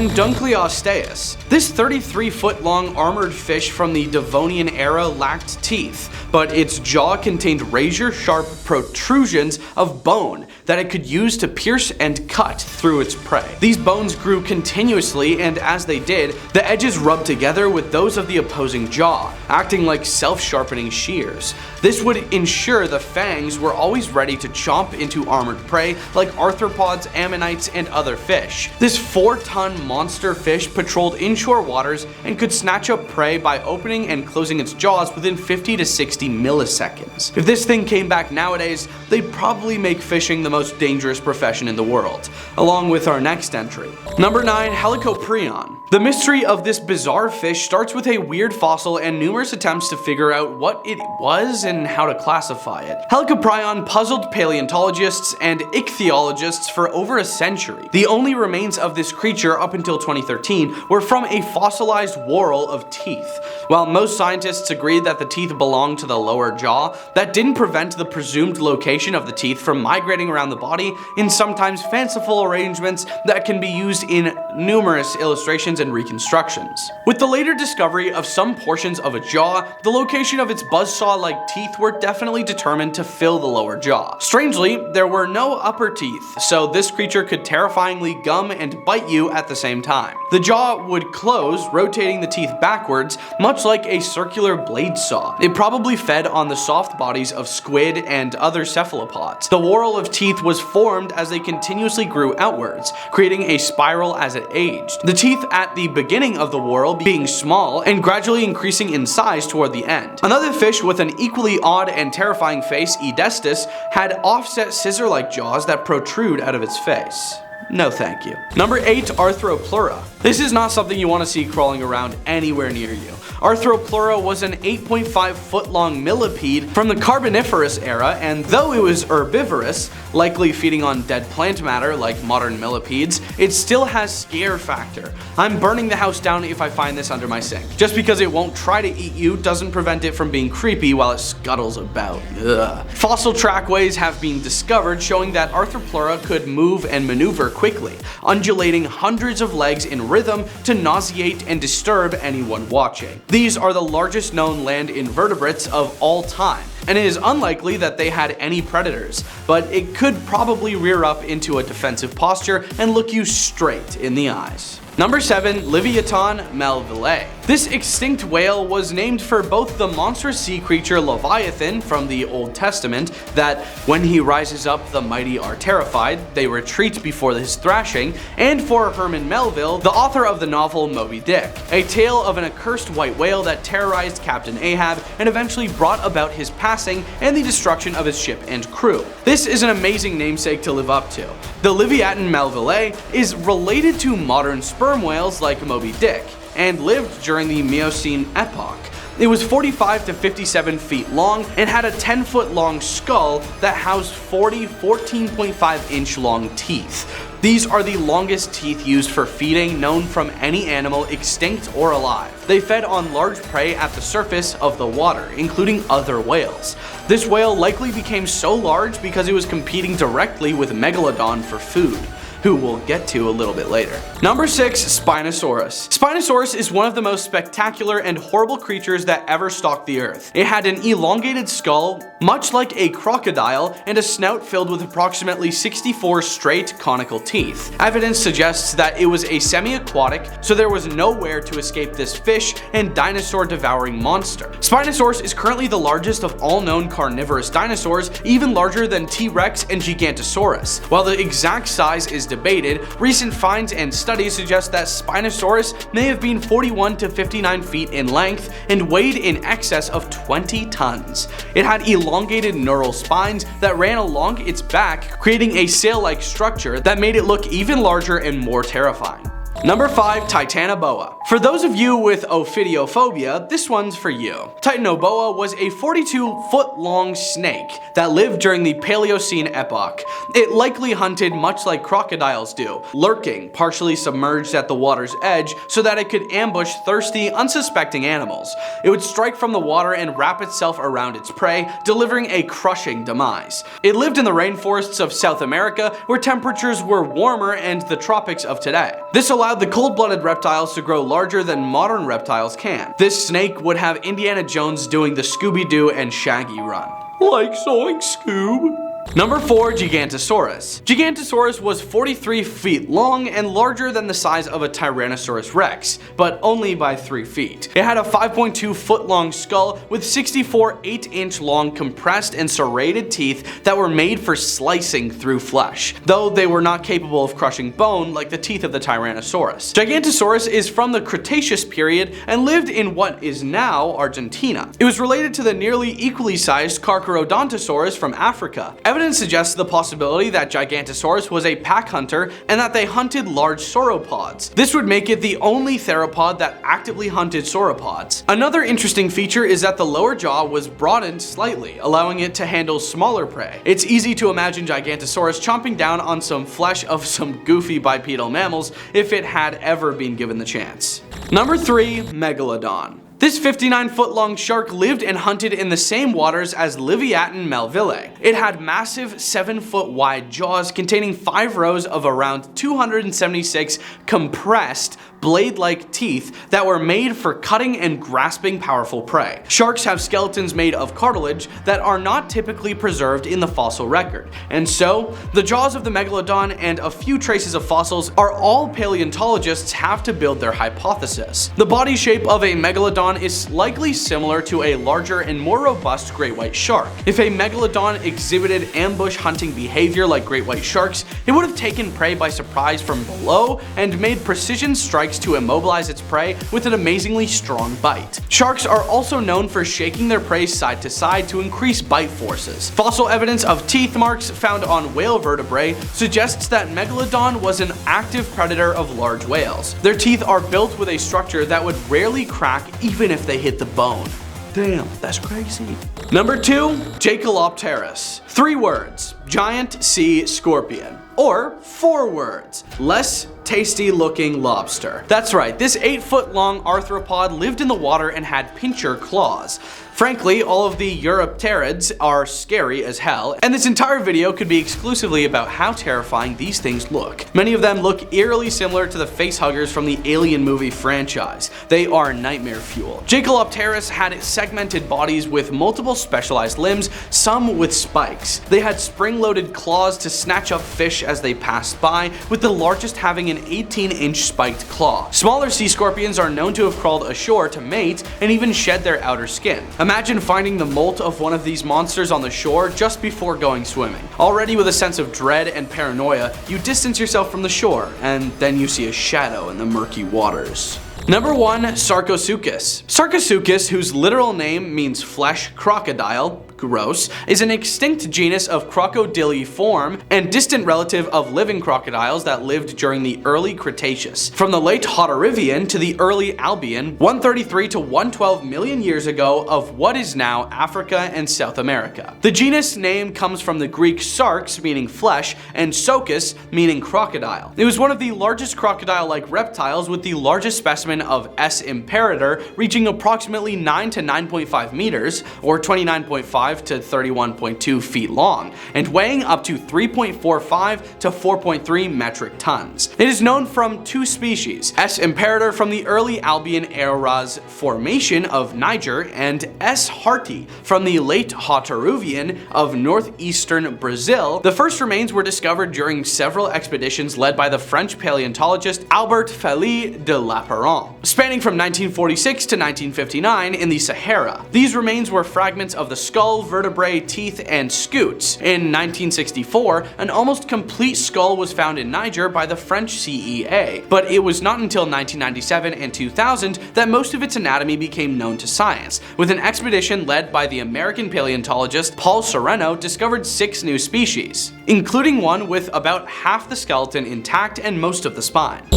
Dunkleosteus. This 33-foot-long armored fish from the Devonian era lacked teeth, but its jaw contained razor-sharp protrusions of bone that it could use to pierce and cut through its prey. These bones grew continuously, and as they did, the edges rubbed together with those of the opposing jaw, acting like self-sharpening shears. This would ensure the fangs were always ready to chomp into armored prey like arthropods, ammonites, and other fish. This 4-ton monster fish patrolled inshore waters and could snatch up prey by opening and closing its jaws within 50 to 60 milliseconds. If this thing came back nowadays, they'd probably make fishing the most dangerous profession in the world, along with our next entry. Number 9. Helicoprion. The mystery of this bizarre fish starts with a weird fossil and numerous attempts to figure out what it was and how to classify it. Helicoprion puzzled paleontologists and ichthyologists for over a century. The only remains of this creature up until 2013 were from a fossilized whorl of teeth. While most scientists agreed that the teeth belonged to the lower jaw, that didn't prevent the presumed location of the teeth from migrating around the body in sometimes fanciful arrangements that can be used in numerous illustrations and reconstructions. With the later discovery of some portions of a jaw, the location of its buzzsaw-like teeth were definitely determined to fill the lower jaw. Strangely, there were no upper teeth, so this creature could terrifyingly gum and bite you at the same time. The jaw would close, rotating the teeth backwards, much like a circular blade saw. It probably fed on the soft bodies of squid and other cephalopods. The whorl of teeth was formed as they continuously grew outwards, creating a spiral as it aged. The teeth at the beginning of the whorl being small and gradually increasing in size toward the end. Another fish with an equally odd and terrifying face, Edestus, had offset scissor-like jaws that protrude out of its face. No thank you. Number 8. Arthropleura. This is not something you want to see crawling around anywhere near you. Arthropleura was an 8.5-foot-long millipede from the Carboniferous era, and though it was herbivorous, likely feeding on dead plant matter like modern millipedes, it still has scare factor. I'm burning the house down if I find this under my sink. Just because it won't try to eat you doesn't prevent it from being creepy while it scuttles about. Ugh. Fossil trackways have been discovered showing that Arthropleura could move and maneuver quickly, undulating hundreds of legs in rhythm to nauseate and disturb anyone watching. These are the largest known land invertebrates of all time, and it is unlikely that they had any predators, but it could probably rear up into a defensive posture and look you straight in the eyes. Number 7. Leviathan melvillei. This extinct whale was named for both the monstrous sea creature Leviathan from the Old Testament, that when he rises up the mighty are terrified, they retreat before his thrashing, and for Herman Melville, the author of the novel Moby Dick, a tale of an accursed white whale that terrorized Captain Ahab and eventually brought about his passing and the destruction of his ship and crew. This is an amazing namesake to live up to. The Leviathan melvillei is related to modern sperm whales like Moby Dick, and lived during the Miocene epoch. It was 45 to 57 feet long and had a 10-foot long skull that housed 40 14.5-inch long teeth. These are the longest teeth used for feeding known from any animal extinct or alive. They fed on large prey at the surface of the water, including other whales. This whale likely became so large because it was competing directly with Megalodon for food, who we'll get to a little bit later. Number 6. Spinosaurus. Spinosaurus is one of the most spectacular and horrible creatures that ever stalked the earth. It had an elongated skull, much like a crocodile, and a snout filled with approximately 64 straight conical teeth. Evidence suggests that it was a semi-aquatic, so there was nowhere to escape this fish and dinosaur-devouring monster. Spinosaurus is currently the largest of all known carnivorous dinosaurs, even larger than T-Rex and Gigantosaurus. While the exact size is debated, recent finds and studies suggest that Spinosaurus may have been 41 to 59 feet in length and weighed in excess of 20 tons. It had elongated neural spines that ran along its back, creating a sail-like structure that made it look even larger and more terrifying. Number 5. Titanoboa. For those of you with ophidiophobia, this one's for you. Titanoboa was a 42-foot-long snake that lived during the Paleocene epoch. It likely hunted much like crocodiles do, lurking, partially submerged at the water's edge so that it could ambush thirsty, unsuspecting animals. It would strike from the water and wrap itself around its prey, delivering a crushing demise. It lived in the rainforests of South America, where temperatures were warmer and the tropics of today. This allowed the cold-blooded reptiles to grow larger than modern reptiles can. This snake would have Indiana Jones doing the Scooby-Doo and Shaggy run. Like Zoink Scoob. Number 4, Gigantosaurus. Gigantosaurus was 43 feet long and larger than the size of a Tyrannosaurus Rex, but only by 3 feet. It had a 5.2 foot long skull with 64 8-inch long compressed and serrated teeth that were made for slicing through flesh, though they were not capable of crushing bone like the teeth of the Tyrannosaurus. Gigantosaurus is from the Cretaceous period and lived in what is now Argentina. It was related to the nearly equally sized Carcharodontosaurus from Africa. Evidence suggests the possibility that Gigantosaurus was a pack hunter and that they hunted large sauropods. This would make it the only theropod that actively hunted sauropods. Another interesting feature is that the lower jaw was broadened slightly, allowing it to handle smaller prey. It's easy to imagine Gigantosaurus chomping down on some flesh of some goofy bipedal mammals if it had ever been given the chance. Number 3, Megalodon. This 59-foot-long shark lived and hunted in the same waters as Leviathan melville. It had massive 7-foot-wide jaws containing 5 rows of around 276 compressed blade-like teeth that were made for cutting and grasping powerful prey. Sharks have skeletons made of cartilage that are not typically preserved in the fossil record, and so the jaws of the megalodon and a few traces of fossils are all paleontologists have to build their hypothesis. The body shape of a megalodon is likely similar to a larger and more robust great white shark. If a megalodon exhibited ambush hunting behavior like great white sharks, it would have taken prey by surprise from below and made precision strikes to immobilize its prey with an amazingly strong bite. Sharks are also known for shaking their prey side to side to increase bite forces. Fossil evidence of teeth marks found on whale vertebrae suggests that Megalodon was an active predator of large whales. Their teeth are built with a structure that would rarely crack even if they hit the bone. Damn, that's crazy. Number 2, Jacalopterus. 3 words, giant sea scorpion. Or 4 words, less tasty looking lobster. That's right, this 8-foot-long arthropod lived in the water and had pincher claws. Frankly, all of the Eurypterids are scary as hell, and this entire video could be exclusively about how terrifying these things look. Many of them look eerily similar to the facehuggers from the Alien movie franchise. They are nightmare fuel. Jacalopterus had segmented bodies with multiple specialized limbs, some with spikes. They had spring-loaded claws to snatch up fish as they passed by, with the largest having an 18-inch spiked claw. Smaller sea scorpions are known to have crawled ashore to mate and even shed their outer skin. Imagine finding the molt of one of these monsters on the shore just before going swimming. Already with a sense of dread and paranoia, you distance yourself from the shore, and then you see a shadow in the murky waters. Number 1, Sarcosuchus. Sarcosuchus, whose literal name means flesh crocodile, gross, is an extinct genus of crocodiliform and distant relative of living crocodiles that lived during the early Cretaceous. From the late Hauterivian to the early Albian, 133 to 112 million years ago of what is now Africa and South America. The genus name comes from the Greek sarx, meaning flesh, and sochus, meaning crocodile. It was one of the largest crocodile-like reptiles, with the largest specimen of S. imperator reaching approximately 9 to 9.5 meters, or 29.5 to 31.2 feet long, and weighing up to 3.45 to 4.3 metric tons. It is known from 2 species, S. imperator from the early Albian eras formation of Niger, and S. harti from the late Hauterivian of northeastern Brazil. The first remains were discovered during several expeditions led by the French paleontologist Albert Félix de Lapparent, spanning from 1946 to 1959 in the Sahara. These remains were fragments of the skull, skull, vertebrae, teeth, and scutes. In 1964, an almost complete skull was found in Niger by the French CEA, but it was not until 1997 and 2000 that most of its anatomy became known to science, with an expedition led by the American paleontologist Paul Sereno discovered 6 new species, including one with about half the skeleton intact and most of the spine.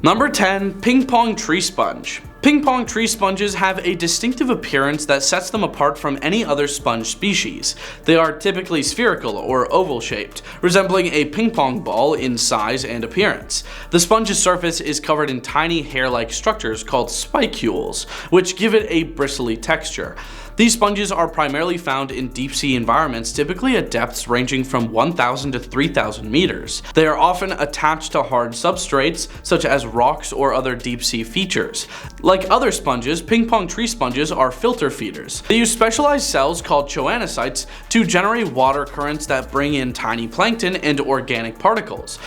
Number 10. Ping pong tree sponge. Ping pong tree sponges have a distinctive appearance that sets them apart from any other sponge species. They are typically spherical or oval shaped, resembling a ping pong ball in size and appearance. The sponge's surface is covered in tiny hair-like structures called spicules, which give it a bristly texture. These sponges are primarily found in deep sea environments, typically at depths ranging from 1,000 to 3,000 meters. They are often attached to hard substrates, such as rocks or other deep sea features. Like other sponges, ping pong tree sponges are filter feeders. They use specialized cells called choanocytes to generate water currents that bring in tiny plankton and organic particles.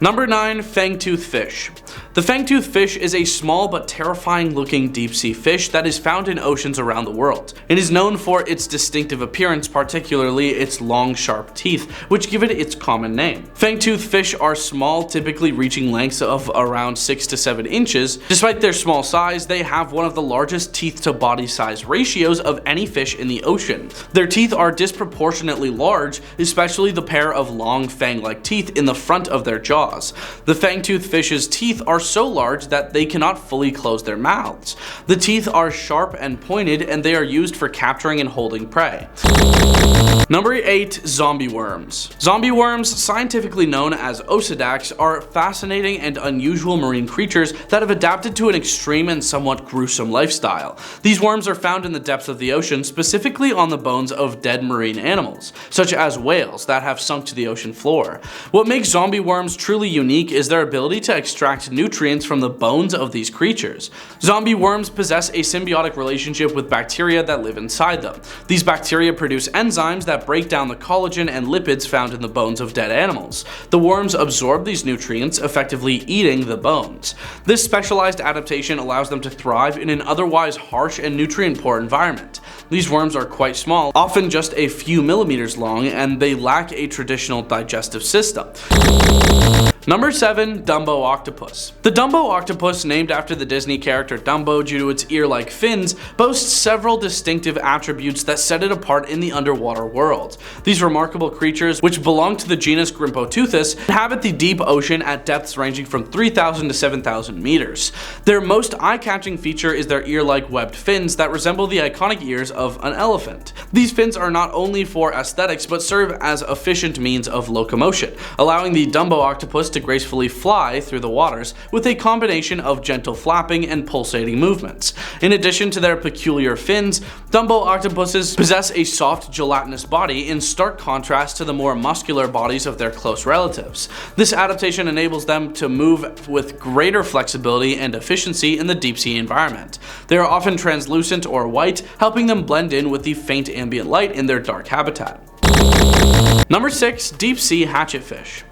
Number 9. Fangtooth fish. The fangtooth fish is a small but terrifying looking deep sea fish that is found in oceans around the world. It is known for its distinctive appearance, particularly its long sharp teeth, which give it its common name. Fangtooth fish are small, typically reaching lengths of around 6 to 7 inches. Despite their small size, they have one of the largest teeth to body size ratios of any fish in the ocean. Their teeth are disproportionately large, especially the pair of long fang-like teeth in the front of their jaws. The fangtooth fish's teeth are so large that they cannot fully close their mouths. The teeth are sharp and pointed, and they are used for capturing and holding prey. Number 8. Zombie worms. Zombie worms, scientifically known as osedacs, are fascinating and unusual marine creatures that have adapted to an extreme and somewhat gruesome lifestyle. These worms are found in the depths of the ocean, specifically on the bones of dead marine animals, such as whales that have sunk to the ocean floor. What makes zombie worms truly unique is their ability to extract nutrients from the bones of these creatures. Zombie worms possess a symbiotic relationship with bacteria that live inside them. These bacteria produce enzymes that break down the collagen and lipids found in the bones of dead animals. The worms absorb these nutrients, effectively eating the bones. This specialized adaptation allows them to thrive in an otherwise harsh and nutrient-poor environment. These worms are quite small, often just a few millimeters long, and they lack a traditional digestive system. Number 7. Dumbo octopus. The Dumbo octopus, named after the Disney character Dumbo due to its ear-like fins, boasts several distinctive attributes that set it apart in the underwater world. These remarkable creatures, which belong to the genus Grimpoteuthis, inhabit the deep ocean at depths ranging from 3,000 to 7,000 meters. Their most eye-catching feature is their ear-like webbed fins that resemble the iconic ears of an elephant. These fins are not only for aesthetics but serve as efficient means of locomotion, allowing the Dumbo octopus to gracefully fly through the waters with a combination of gentle flapping and pulsating movements. In addition to their peculiar fins, Dumbo octopuses possess a soft, gelatinous body in stark contrast to the more muscular bodies of their close relatives. This adaptation enables them to move with greater flexibility and efficiency in the deep sea environment. They are often translucent or white, helping them blend in with the faint ambient light in their dark habitat. Number 6. Deep sea hatchetfish.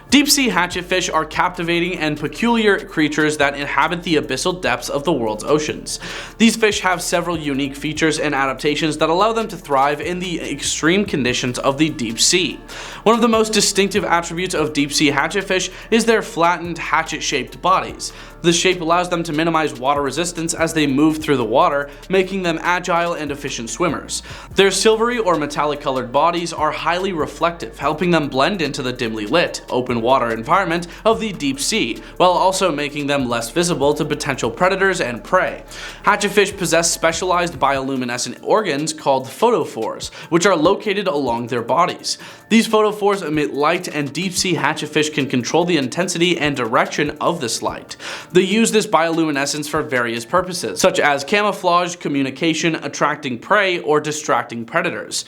Deep sea hatchetfish are captivating and peculiar creatures that inhabit the abyssal depths of the world's oceans. These fish have several unique features and adaptations that allow them to thrive in the extreme conditions of the deep sea. One of the most distinctive attributes of deep sea hatchetfish is their flattened, hatchet-shaped bodies. This shape allows them to minimize water resistance as they move through the water, making them agile and efficient swimmers. Their silvery or metallic colored bodies are highly reflective, helping them blend into the dimly lit, open water environment of the deep sea, while also making them less visible to potential predators and prey. Hatchetfish possess specialized bioluminescent organs called photophores, which are located along their bodies. These photophores emit light, and deep sea hatchetfish can control the intensity and direction of this light. They use this bioluminescence for various purposes, such as camouflage, communication, attracting prey, or distracting predators.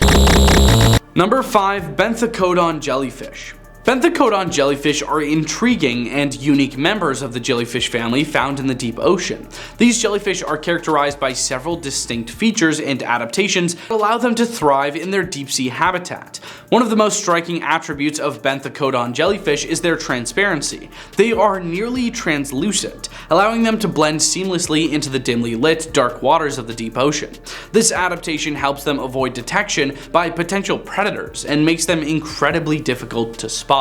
Number 5. Benthichodon jellyfish. Benthichodon jellyfish are intriguing and unique members of the jellyfish family found in the deep ocean. These jellyfish are characterized by several distinct features and adaptations that allow them to thrive in their deep sea habitat. One of the most striking attributes of Benthichodon jellyfish is their transparency. They are nearly translucent, allowing them to blend seamlessly into the dimly lit, dark waters of the deep ocean. This adaptation helps them avoid detection by potential predators and makes them incredibly difficult to spot.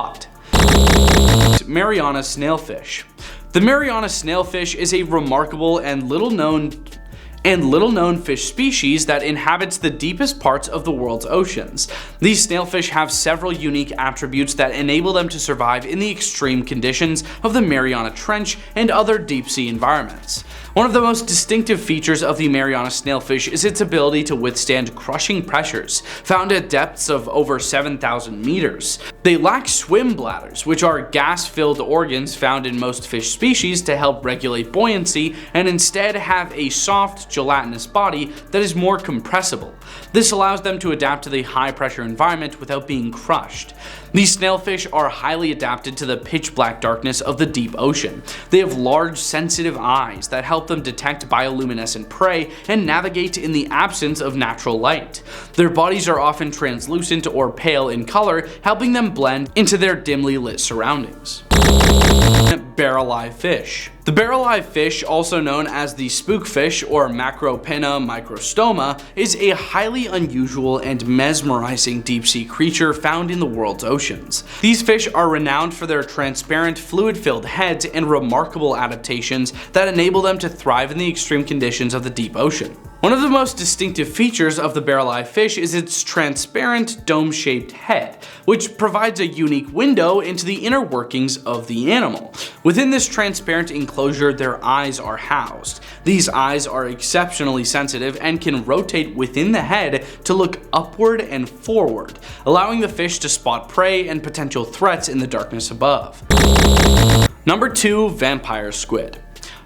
Mariana snailfish. The Mariana snailfish is a remarkable and little known fish species that inhabits the deepest parts of the world's oceans. These snailfish have several unique attributes that enable them to survive in the extreme conditions of the Mariana Trench and other deep sea environments. One of the most distinctive features of the Mariana snailfish is its ability to withstand crushing pressures, found at depths of over 7,000 meters. They lack swim bladders, which are gas-filled organs found in most fish species to help regulate buoyancy, and instead have a soft, gelatinous body that is more compressible. This allows them to adapt to the high-pressure environment without being crushed. These snailfish are highly adapted to the pitch-black darkness of the deep ocean. They have large, sensitive eyes that help them detect bioluminescent prey and navigate in the absence of natural light. Their bodies are often translucent or pale in color, helping them blend into their dimly lit surroundings. Barrel-eye fish. The barrel-eye fish, also known as the spookfish or Macropinna microstoma, is a highly unusual and mesmerizing deep-sea creature found in the world's oceans. These fish are renowned for their transparent, fluid-filled heads and remarkable adaptations that enable them to thrive in the extreme conditions of the deep ocean. One of the most distinctive features of the barrel-eye fish is its transparent, dome-shaped head, which provides a unique window into the inner workings of the animal. Within this transparent enclosure, their eyes are housed. These eyes are exceptionally sensitive and can rotate within the head to look upward and forward, allowing the fish to spot prey and potential threats in the darkness above. Number 2. Vampire squid.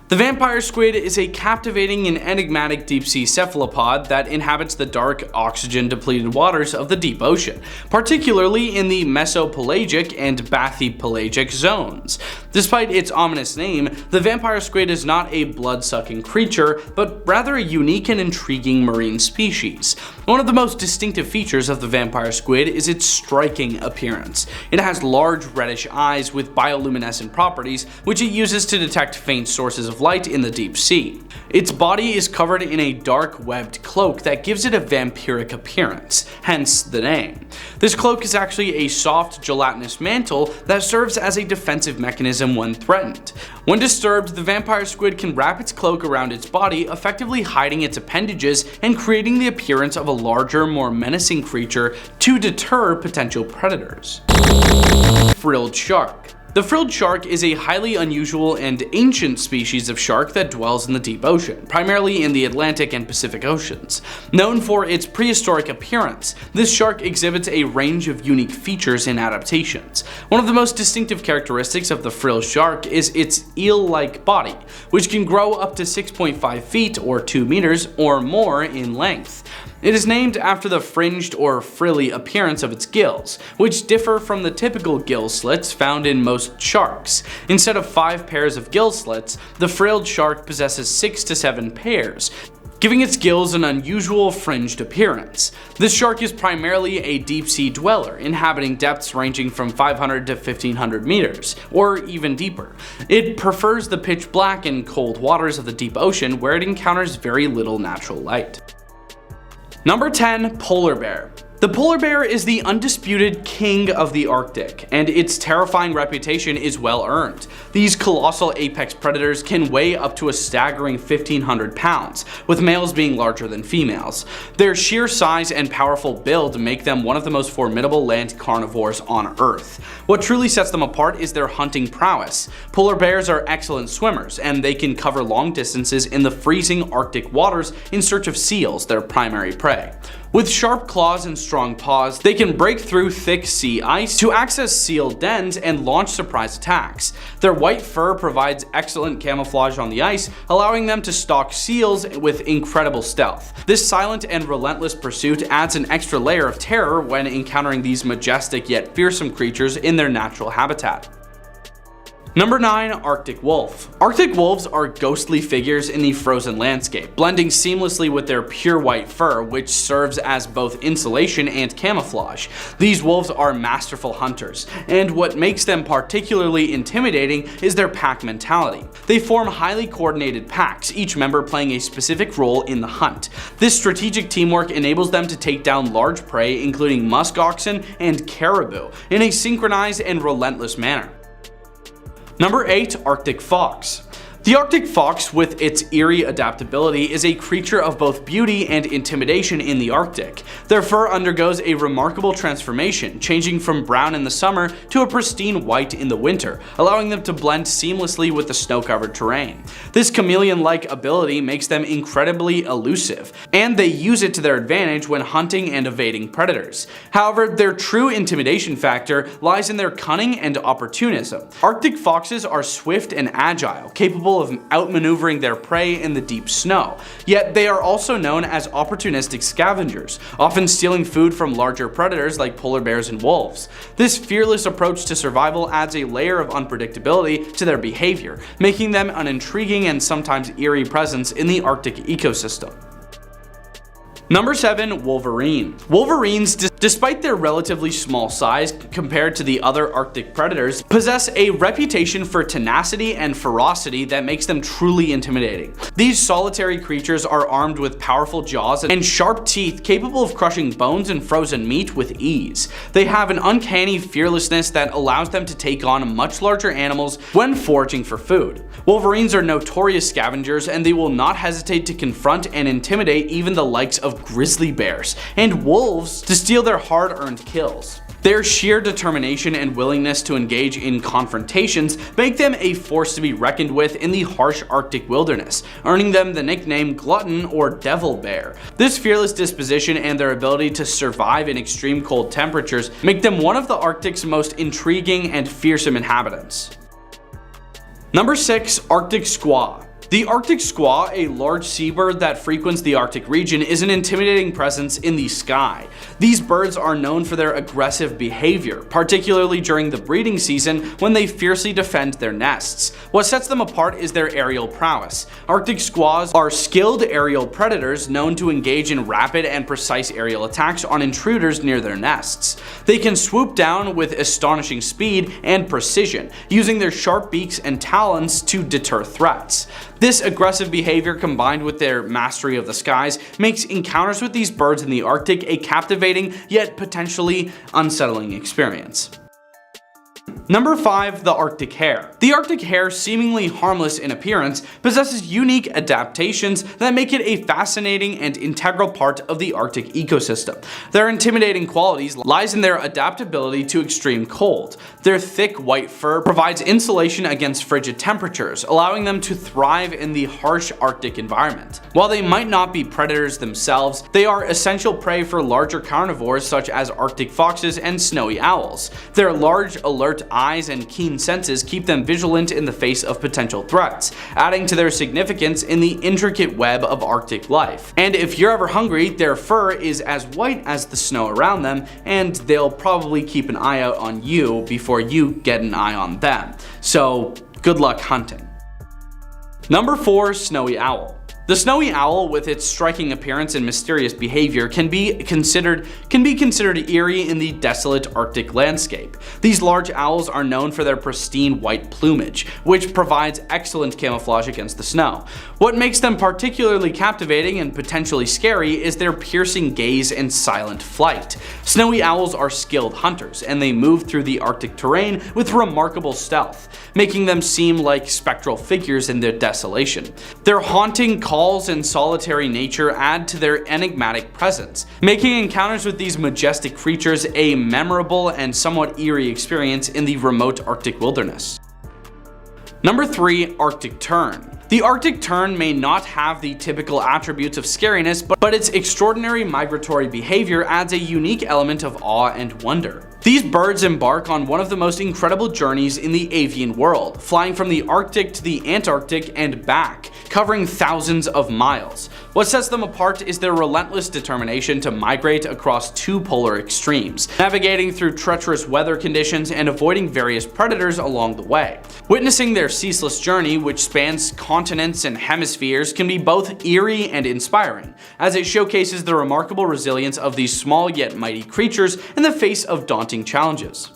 The vampire squid is a captivating and enigmatic deep-sea cephalopod that inhabits the dark, oxygen-depleted waters of the deep ocean, particularly in the mesopelagic and bathypelagic zones. Despite its ominous name, the vampire squid is not a blood-sucking creature, but rather a unique and intriguing marine species. One of the most distinctive features of the vampire squid is its striking appearance. It has large reddish eyes with bioluminescent properties, which it uses to detect faint sources of light in the deep sea. Its body is covered in a dark webbed cloak that gives it a vampiric appearance, hence the name. This cloak is actually a soft gelatinous mantle that serves as a defensive mechanism when threatened. When disturbed, the vampire squid can wrap its cloak around its body, effectively hiding its appendages and creating the appearance of a larger, more menacing creature to deter potential predators. Frilled shark. The frilled shark is a highly unusual and ancient species of shark that dwells in the deep ocean, primarily in the Atlantic and Pacific Oceans. Known for its prehistoric appearance, this shark exhibits a range of unique features and adaptations. One of the most distinctive characteristics of the frilled shark is its eel-like body, which can grow up to 6.5 feet or 2 meters or more in length. It is named after the fringed or frilly appearance of its gills, which differ from the typical gill slits found in most sharks. Instead of 5 pairs of gill slits, the frilled shark possesses 6 to 7 pairs, giving its gills an unusual fringed appearance. This shark is primarily a deep-sea dweller, inhabiting depths ranging from 500 to 1500 meters, or even deeper. It prefers the pitch black and cold waters of the deep ocean, where it encounters very little natural light. Number 10. Polar bear. The polar bear is the undisputed king of the Arctic, and its terrifying reputation is well earned. These colossal apex predators can weigh up to a staggering 1,500 pounds, with males being larger than females. Their sheer size and powerful build make them one of the most formidable land carnivores on Earth. What truly sets them apart is their hunting prowess. Polar bears are excellent swimmers, and they can cover long distances in the freezing Arctic waters in search of seals, their primary prey. With sharp claws and strong paws, they can break through thick sea ice to access sealed dens and launch surprise attacks. Their white fur provides excellent camouflage on the ice, allowing them to stalk seals with incredible stealth. This silent and relentless pursuit adds an extra layer of terror when encountering these majestic yet fearsome creatures in their natural habitat. Number 9. Arctic Wolf. Arctic wolves are ghostly figures in the frozen landscape, blending seamlessly with their pure white fur, which serves as both insulation and camouflage. These wolves are masterful hunters, and what makes them particularly intimidating is their pack mentality. They form highly coordinated packs, each member playing a specific role in the hunt. This strategic teamwork enables them to take down large prey, including musk oxen and caribou, in a synchronized and relentless manner. Number 8. Arctic Fox. The Arctic fox, with its eerie adaptability, is a creature of both beauty and intimidation in the Arctic. Their fur undergoes a remarkable transformation, changing from brown in the summer to a pristine white in the winter, allowing them to blend seamlessly with the snow-covered terrain. This chameleon-like ability makes them incredibly elusive, and they use it to their advantage when hunting and evading predators. However, their true intimidation factor lies in their cunning and opportunism. Arctic foxes are swift and agile, capable of outmaneuvering their prey in the deep snow, yet they are also known as opportunistic scavengers, often stealing food from larger predators like polar bears and wolves. This fearless approach to survival adds a layer of unpredictability to their behavior, making them an intriguing and sometimes eerie presence in the Arctic ecosystem. Number 7. Wolverine. Wolverines, despite their relatively small size compared to the other Arctic predators, possess a reputation for tenacity and ferocity that makes them truly intimidating. These solitary creatures are armed with powerful jaws and sharp teeth capable of crushing bones and frozen meat with ease. They have an uncanny fearlessness that allows them to take on much larger animals when foraging for food. Wolverines are notorious scavengers, and they will not hesitate to confront and intimidate even the likes of grizzly bears and wolves to steal their hard-earned kills. Their sheer determination and willingness to engage in confrontations make them a force to be reckoned with in the harsh Arctic wilderness, earning them the nickname Glutton or Devil Bear. This fearless disposition and their ability to survive in extreme cold temperatures make them one of the Arctic's most intriguing and fearsome inhabitants. Number 6. Arctic Squaw. The Arctic squaw, a large seabird that frequents the Arctic region, is an intimidating presence in the sky. These birds are known for their aggressive behavior, particularly during the breeding season when they fiercely defend their nests. What sets them apart is their aerial prowess. Arctic squaws are skilled aerial predators known to engage in rapid and precise aerial attacks on intruders near their nests. They can swoop down with astonishing speed and precision, using their sharp beaks and talons to deter threats. This aggressive behavior, combined with their mastery of the skies, makes encounters with these birds in the Arctic a captivating yet potentially unsettling experience. Number 5. The Arctic Hare. The Arctic hare, seemingly harmless in appearance, possesses unique adaptations that make it a fascinating and integral part of the Arctic ecosystem. Their intimidating qualities lies in their adaptability to extreme cold. Their thick white fur provides insulation against frigid temperatures, allowing them to thrive in the harsh Arctic environment. While they might not be predators themselves, they are essential prey for larger carnivores such as Arctic foxes and snowy owls. Their large, alert eyes and keen senses keep them vigilant in the face of potential threats, adding to their significance in the intricate web of Arctic life. And if you're ever hungry, their fur is as white as the snow around them, and they'll probably keep an eye out on you before you get an eye on them. So good luck hunting. Number 4. Snowy Owl. The snowy owl, with its striking appearance and mysterious behavior, can be considered eerie in the desolate Arctic landscape. These large owls are known for their pristine white plumage, which provides excellent camouflage against the snow. What makes them particularly captivating and potentially scary is their piercing gaze and silent flight. Snowy owls are skilled hunters, and they move through the Arctic terrain with remarkable stealth, making them seem like spectral figures in their desolation. Their haunting calls and solitary nature add to their enigmatic presence, making encounters with these majestic creatures a memorable and somewhat eerie experience in the remote Arctic wilderness. Number 3. Arctic Tern. The Arctic tern may not have the typical attributes of scariness, but its extraordinary migratory behavior adds a unique element of awe and wonder. These birds embark on one of the most incredible journeys in the avian world, flying from the Arctic to the Antarctic and back, covering thousands of miles. What sets them apart is their relentless determination to migrate across two polar extremes, navigating through treacherous weather conditions and avoiding various predators along the way. Witnessing their ceaseless journey, which spans continents and hemispheres, can be both eerie and inspiring, as it showcases the remarkable resilience of these small yet mighty creatures in the face of daunting challenges.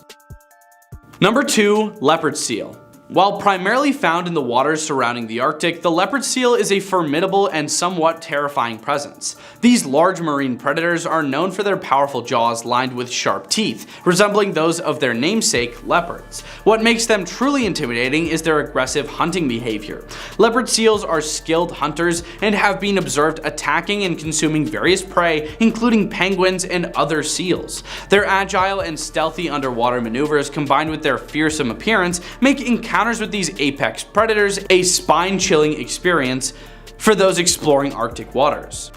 Number 2. Leopard seal. While primarily found in the waters surrounding the Arctic, the leopard seal is a formidable and somewhat terrifying presence. These large marine predators are known for their powerful jaws lined with sharp teeth, resembling those of their namesake, leopards. What makes them truly intimidating is their aggressive hunting behavior. Leopard seals are skilled hunters and have been observed attacking and consuming various prey, including penguins and other seals. Their agile and stealthy underwater maneuvers, combined with their fearsome appearance, make encounters with these apex predators a spine-chilling experience for those exploring Arctic waters.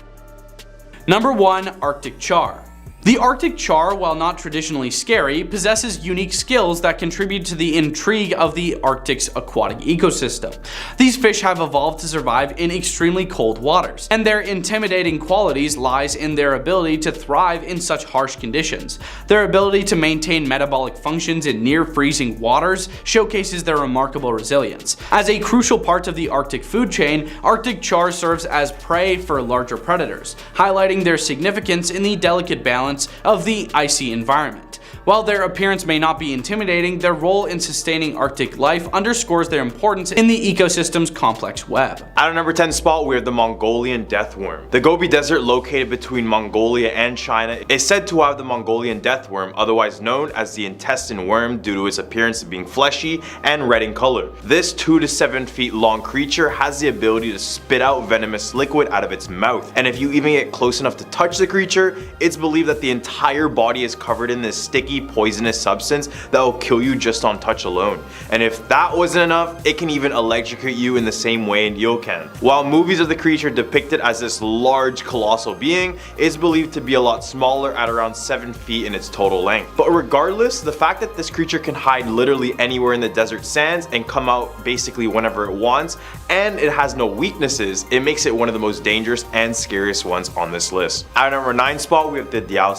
Number 1. Arctic char. The Arctic char, while not traditionally scary, possesses unique skills that contribute to the intrigue of the Arctic's aquatic ecosystem. These fish have evolved to survive in extremely cold waters, and their intimidating qualities lies in their ability to thrive in such harsh conditions. Their ability to maintain metabolic functions in near-freezing waters showcases their remarkable resilience. As a crucial part of the Arctic food chain, Arctic char serves as prey for larger predators, highlighting their significance in the delicate balance of the icy environment. While their appearance may not be intimidating, their role in sustaining Arctic life underscores their importance in the ecosystem's complex web. At our number 10 spot, we have the Mongolian deathworm. The Gobi Desert, located between Mongolia and China, is said to have the Mongolian deathworm, otherwise known as the intestine worm, due to its appearance of being fleshy and red in color. This 2 to 7 feet long creature has the ability to spit out venomous liquid out of its mouth, and if you even get close enough to touch the creature, it's believed that the entire body is covered in this sticky, poisonous substance that will kill you just on touch alone. And if that wasn't enough, it can even electrocute you in the same way you can. While movies of the creature depicted as this large, colossal being, is believed to be a lot smaller at around 7 feet in its total length. But regardless, the fact that this creature can hide literally anywhere in the desert sands and come out basically whenever it wants, and it has no weaknesses, it makes it one of the most dangerous and scariest ones on this list. At our number 9 spot, we have the Diaosi.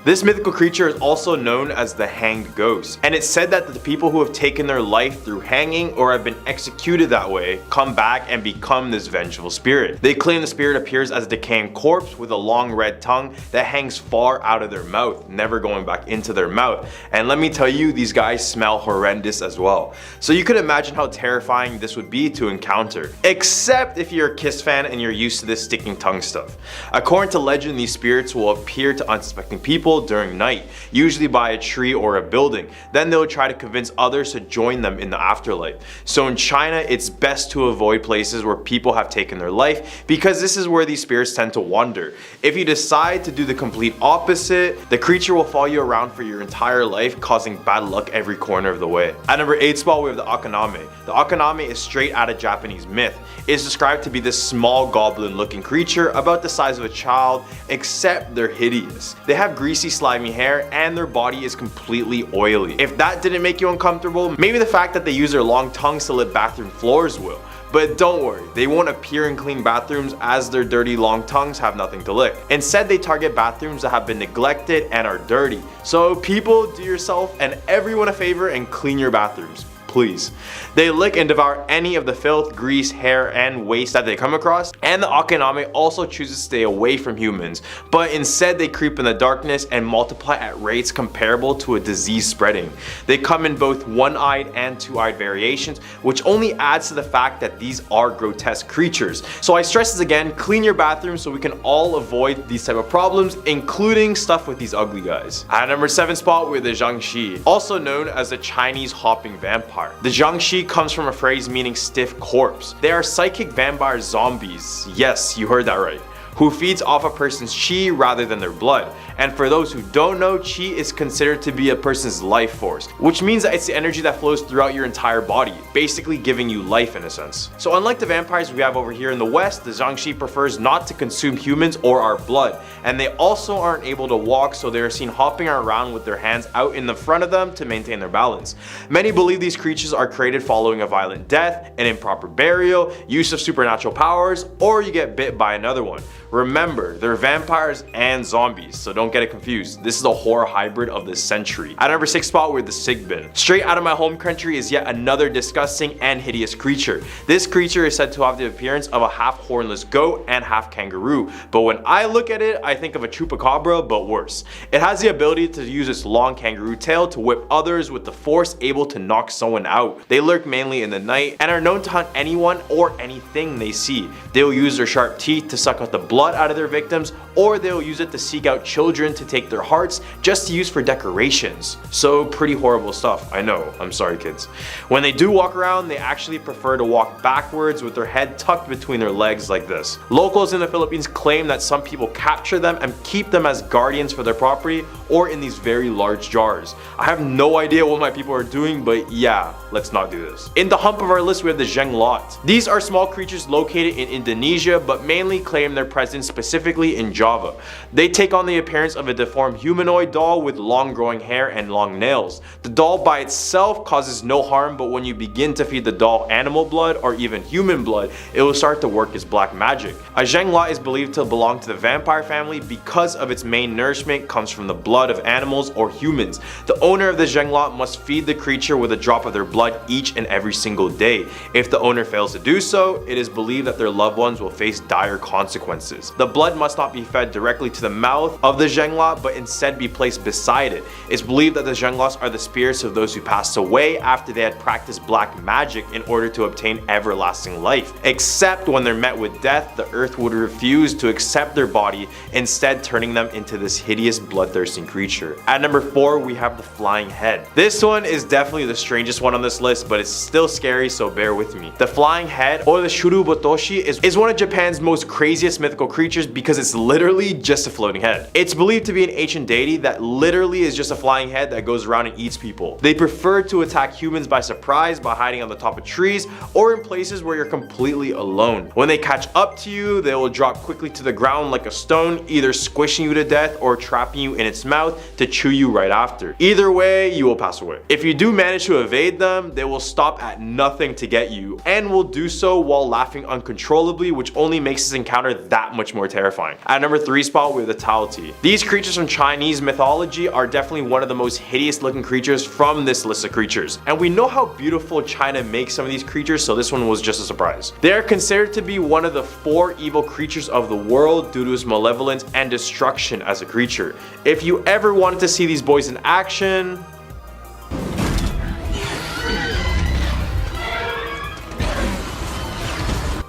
This mythical creature is also known as the hanged ghost, and it's said that the people who have taken their life through hanging or have been executed that way come back and become this vengeful spirit. They claim the spirit appears as a decaying corpse with a long red tongue that hangs far out of their mouth, never going back into their mouth. And let me tell you, these guys smell horrendous as well. So you could imagine how terrifying this would be to encounter, except if you're a Kiss fan and you're used to this sticking tongue stuff. According to legend, these spirits will appear to unsuspecting people during night, usually by a tree or a building. Then they'll try to convince others to join them in the afterlife. So in China, it's best to avoid places where people have taken their life, because this is where these spirits tend to wander. If you decide to do the complete opposite, the creature will follow you around for your entire life, causing bad luck every corner of the way. At number 8 spot, we have the Akaname. The Akaname is straight out of Japanese myth. It is described to be this small goblin looking creature about the size of a child, except they're hideous. They have greasy, slimy hair, and their body is completely oily. If that didn't make you uncomfortable, maybe the fact that they use their long tongues to lick bathroom floors will. But don't worry, they won't appear in clean bathrooms, as their dirty long tongues have nothing to lick. Instead, they target bathrooms that have been neglected and are dirty. So people, do yourself and everyone a favor and clean your bathrooms, please. They lick and devour any of the filth, grease, hair, and waste that they come across, and the Akaname also chooses to stay away from humans, but instead they creep in the darkness and multiply at rates comparable to a disease spreading. They come in both one-eyed and two-eyed variations, which only adds to the fact that these are grotesque creatures. So I stress this again, clean your bathroom so we can all avoid these type of problems, including stuff with these ugly guys. At number 7 spot, we have the Jiangshi, also known as the Chinese hopping vampire. The Jiangshi comes from a phrase meaning stiff corpse. They are psychic vampire zombies, yes, you heard that right, who feeds off a person's chi rather than their blood. And for those who don't know, chi is considered to be a person's life force, which means that it's the energy that flows throughout your entire body, basically giving you life in a sense. So unlike the vampires we have over here in the West, the Zhangxi prefers not to consume humans or our blood, and they also aren't able to walk, so they are seen hopping around with their hands out in the front of them to maintain their balance. Many believe these creatures are created following a violent death, an improper burial, use of supernatural powers, or you get bit by another one. Remember, they're vampires and zombies, so don't get it confused. This is a horror hybrid of the century. At number 6 spot, we're the Sigbin. Straight out of my home country is yet another disgusting and hideous creature. This creature is said to have the appearance of a half hornless goat and half kangaroo, but when I look at it, I think of a chupacabra, but worse. It has the ability to use its long kangaroo tail to whip others with the force able to knock someone out. They lurk mainly in the night and are known to hunt anyone or anything they see. They will use their sharp teeth to suck out the blood out of their victims, or they'll use it to seek out children to take their hearts just to use for decorations. So pretty horrible stuff, I know, I'm sorry kids. When they do walk around, they actually prefer to walk backwards with their head tucked between their legs like this. Locals in the Philippines claim that some people capture them and keep them as guardians for their property or in these very large jars. I have no idea what my people are doing, but yeah, let's not do this. In the hump of our list, we have the Jenglot. These are small creatures located in Indonesia, but mainly claim their presence specifically in Java. They take on the appearance of a deformed humanoid doll with long growing hair and long nails. The doll by itself causes no harm, but when you begin to feed the doll animal blood or even human blood, it will start to work as black magic. A Jenglot is believed to belong to the vampire family because of its main nourishment comes from the blood of animals or humans. The owner of the Jenglot must feed the creature with a drop of their blood each and every single day. If the owner fails to do so, it is believed that their loved ones will face dire consequences. The blood must not be fed directly to the mouth of the Jenglot, but instead be placed beside it. It's believed that the Jenglots are the spirits of those who passed away after they had practiced black magic in order to obtain everlasting life. Except when they're met with death, the earth would refuse to accept their body, instead turning them into this hideous bloodthirsting creature. At number 4, we have the Flying Head. This one is definitely the strangest one on this list, but it's still scary, so bear with me. The Flying Head, or the Shurubotoshi, is one of Japan's most craziest mythical creatures because it's literally just a floating head. It's believed to be an ancient deity that literally is just a flying head that goes around and eats people. They prefer to attack humans by surprise by hiding on the top of trees or in places where you're completely alone. When they catch up to you, they will drop quickly to the ground like a stone, either squishing you to death or trapping you in its mouth to chew you right after. Either way, you will pass away. If you do manage to evade them, they will stop at nothing to get you and will do so while laughing uncontrollably, which only makes this encounter that much more terrifying. At number 3 spot, we have the Taoti. These creatures from Chinese mythology are definitely one of the most hideous looking creatures from this list of creatures. And we know how beautiful China makes some of these creatures, so this one was just a surprise. They are considered to be one of the 4 evil creatures of the world due to its malevolence and destruction as a creature. If you ever wanted to see these boys in action,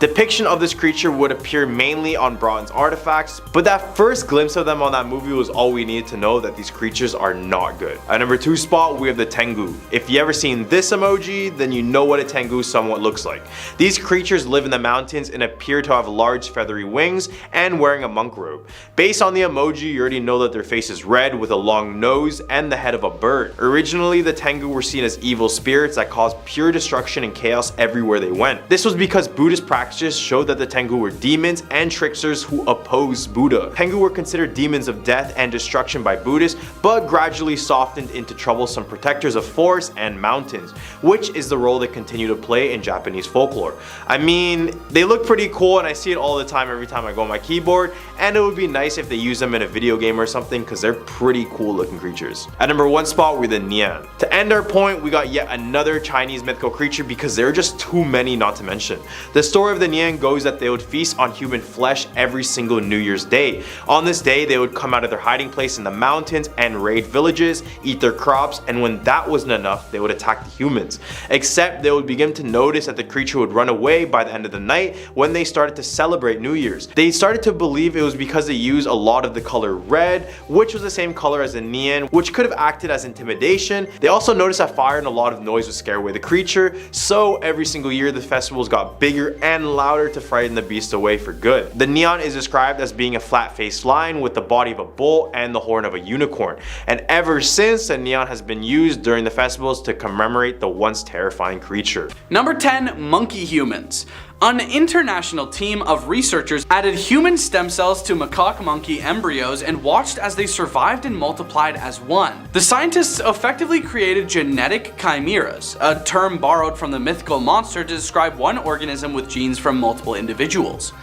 depiction of this creature would appear mainly on bronze artifacts, but that first glimpse of them on that movie was all we needed to know that these creatures are not good. At number 2 spot, we have the Tengu. If you ever seen this emoji, then you know what a Tengu somewhat looks like. These creatures live in the mountains and appear to have large feathery wings and wearing a monk robe. Based on the emoji, you already know that their face is red with a long nose and the head of a bird. Originally, the Tengu were seen as evil spirits that caused pure destruction and chaos everywhere they went. This was because Buddhist practices showed that the Tengu were demons and tricksters who opposed Buddha. Tengu were considered demons of death and destruction by Buddhists, but gradually softened into troublesome protectors of forests and mountains, which is the role they continue to play in Japanese folklore. I mean, they look pretty cool and I see it all the time every time I go on my keyboard, and it would be nice if they use them in a video game or something because they're pretty cool looking creatures. At number 1 spot, we're the Nian. To end our point, we got yet another Chinese mythical creature because there are just too many not to mention. The story of the Nian goes that they would feast on human flesh every single New Year's Day. On this day, they would come out of their hiding place in the mountains and raid villages, eat their crops, and when that wasn't enough, they would attack the humans. Except they would begin to notice that the creature would run away by the end of the night when they started to celebrate New Year's. They started to believe it was because they used a lot of the color red, which was the same color as the Nian, which could have acted as intimidation. They also noticed that fire and a lot of noise would scare away the creature, so every single year the festivals got bigger and and louder to frighten the beast away for good. The neon is described as being a flat-faced lion with the body of a bull and the horn of a unicorn, and ever since, the neon has been used during the festivals to commemorate the once terrifying creature. Number 10. Monkey humans. An international team of researchers added human stem cells to macaque monkey embryos and watched as they survived and multiplied as one. The scientists effectively created genetic chimeras, a term borrowed from the mythical monster to describe one organism with genes from multiple individuals.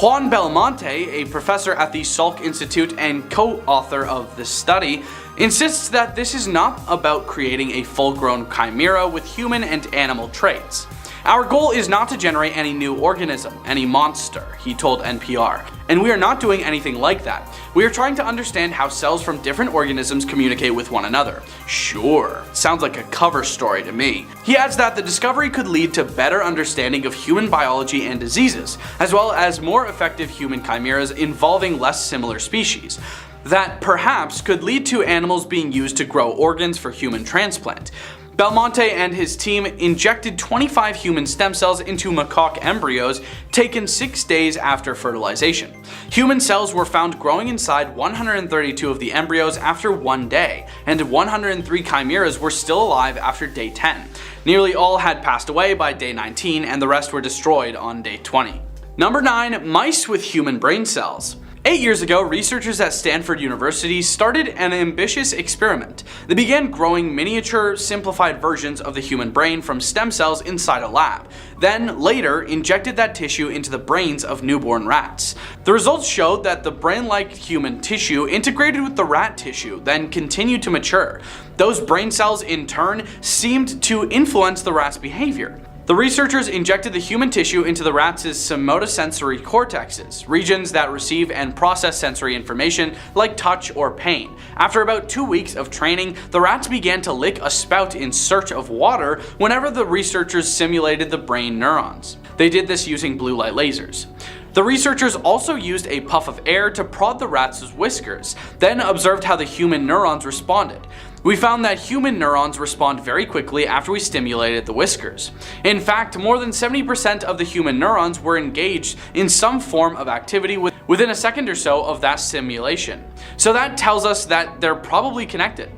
Juan Belmonte, a professor at the Salk Institute and co-author of this study, insists that this is not about creating a full-grown chimera with human and animal traits. Our goal is not to generate any new organism, any monster, he told NPR. And we are not doing anything like that. We are trying to understand how cells from different organisms communicate with one another. Sure, sounds like a cover story to me. He adds that the discovery could lead to better understanding of human biology and diseases, as well as more effective human chimeras involving less similar species. That perhaps could lead to animals being used to grow organs for human transplant. Belmonte and his team injected 25 human stem cells into macaque embryos taken 6 days after fertilization. Human cells were found growing inside 132 of the embryos after 1 day, and 103 chimeras were still alive after day 10. Nearly all had passed away by day 19, and the rest were destroyed on day 20. Number 9. Mice with human brain cells. 8 years ago, researchers at Stanford University started an ambitious experiment. They began growing miniature, simplified versions of the human brain from stem cells inside a lab, then later injected that tissue into the brains of newborn rats. The results showed that the brain-like human tissue integrated with the rat tissue, then continued to mature. Those brain cells, in turn, seemed to influence the rat's behavior. The researchers injected the human tissue into the rats' somatosensory cortexes, regions that receive and process sensory information like touch or pain. After about 2 weeks of training, the rats began to lick a spout in search of water whenever the researchers simulated the brain neurons. They did this using blue light lasers. The researchers also used a puff of air to prod the rats' whiskers, then observed how the human neurons responded. We found that human neurons respond very quickly after we stimulated the whiskers. In fact, more than 70% of the human neurons were engaged in some form of activity within a second or so of that stimulation. So that tells us that they're probably connected.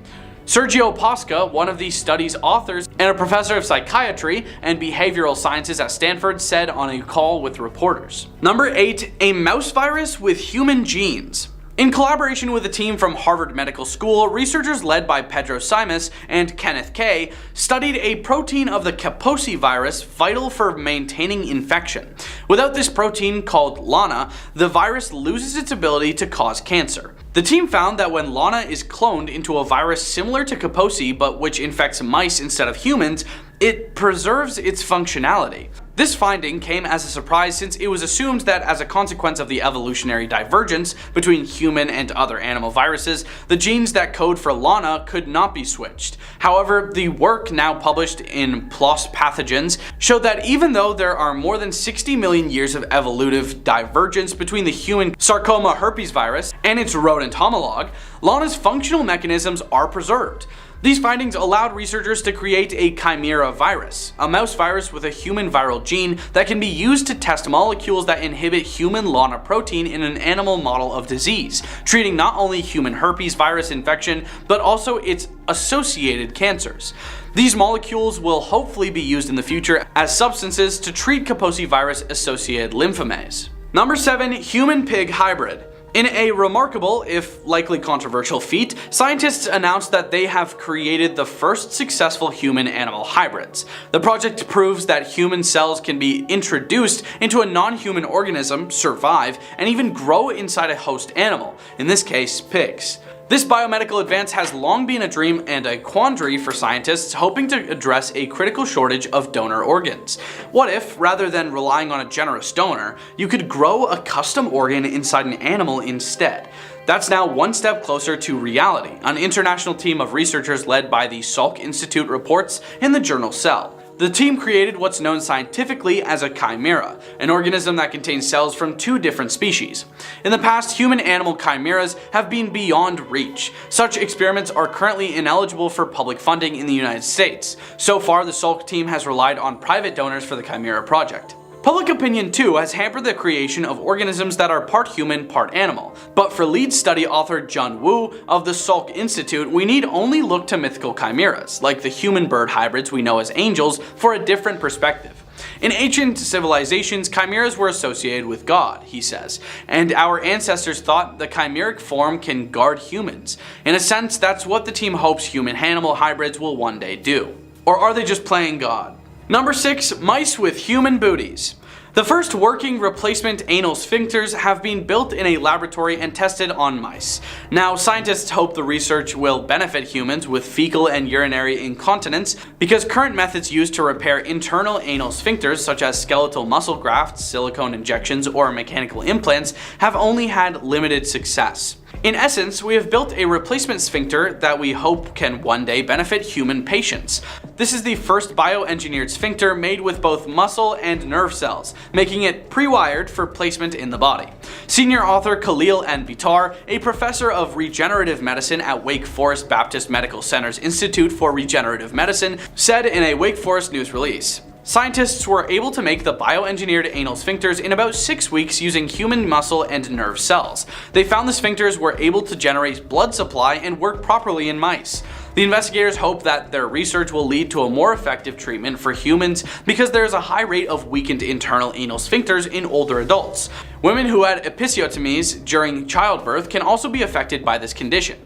Sergio Posca, one of the study's authors and a professor of psychiatry and behavioral sciences at Stanford, said on a call with reporters. Number 8. A mouse virus with human genes. In collaboration with a team from Harvard Medical School, researchers led by Pedro Simas and Kenneth Kay studied a protein of the Kaposi virus vital for maintaining infection. Without this protein, called LANA, the virus loses its ability to cause cancer. The team found that when LANA is cloned into a virus similar to Kaposi but which infects mice instead of humans, it preserves its functionality. This finding came as a surprise since it was assumed that as a consequence of the evolutionary divergence between human and other animal viruses, the genes that code for LANA could not be switched. However, the work now published in PLOS Pathogens showed that even though there are more than 60 million years of evolutive divergence between the human sarcoma herpes virus and its rodent homologue, LANA's functional mechanisms are preserved. These findings allowed researchers to create a chimera virus, a mouse virus with a human viral gene that can be used to test molecules that inhibit human LANA protein in an animal model of disease, treating not only human herpes virus infection, but also its associated cancers. These molecules will hopefully be used in the future as substances to treat Kaposi virus associated lymphomas. Number 7. Human-pig hybrid. In a remarkable, if likely controversial feat, scientists announced that they have created the first successful human-animal hybrids. The project proves that human cells can be introduced into a non-human organism, survive, and even grow inside a host animal, in this case, pigs. This biomedical advance has long been a dream and a quandary for scientists hoping to address a critical shortage of donor organs. What if, rather than relying on a generous donor, you could grow a custom organ inside an animal instead? That's now one step closer to reality, an international team of researchers led by the Salk Institute reports in the journal Cell. The team created what's known scientifically as a chimera, an organism that contains cells from 2 different species. In the past, human-animal chimeras have been beyond reach. Such experiments are currently ineligible for public funding in the United States. So far, the Salk team has relied on private donors for the chimera project. Public opinion too has hampered the creation of organisms that are part human, part animal. But for lead study author Jun Woo of the Salk Institute, we need only look to mythical chimeras, like the human-bird hybrids we know as angels, for a different perspective. In ancient civilizations, chimeras were associated with God, he says, and our ancestors thought the chimeric form can guard humans. In a sense, that's what the team hopes human-animal hybrids will one day do. Or are they just playing God? Number 6. Mice with human booties. The first working replacement anal sphincters have been built in a laboratory and tested on mice. Now, scientists hope the research will benefit humans with fecal and urinary incontinence because current methods used to repair internal anal sphincters, such as skeletal muscle grafts, silicone injections, or mechanical implants, have only had limited success. In essence, we have built a replacement sphincter that we hope can one day benefit human patients. This is the first bioengineered sphincter made with both muscle and nerve cells, making it pre-wired for placement in the body. Senior author Khalil N. Bitar, a professor of regenerative medicine at Wake Forest Baptist Medical Center's Institute for Regenerative Medicine, said in a Wake Forest news release, "Scientists were able to make the bioengineered anal sphincters in about 6 weeks using human muscle and nerve cells. They found the sphincters were able to generate blood supply and work properly in mice. The investigators hope that their research will lead to a more effective treatment for humans because there is a high rate of weakened internal anal sphincters in older adults. Women who had episiotomies during childbirth can also be affected by this condition.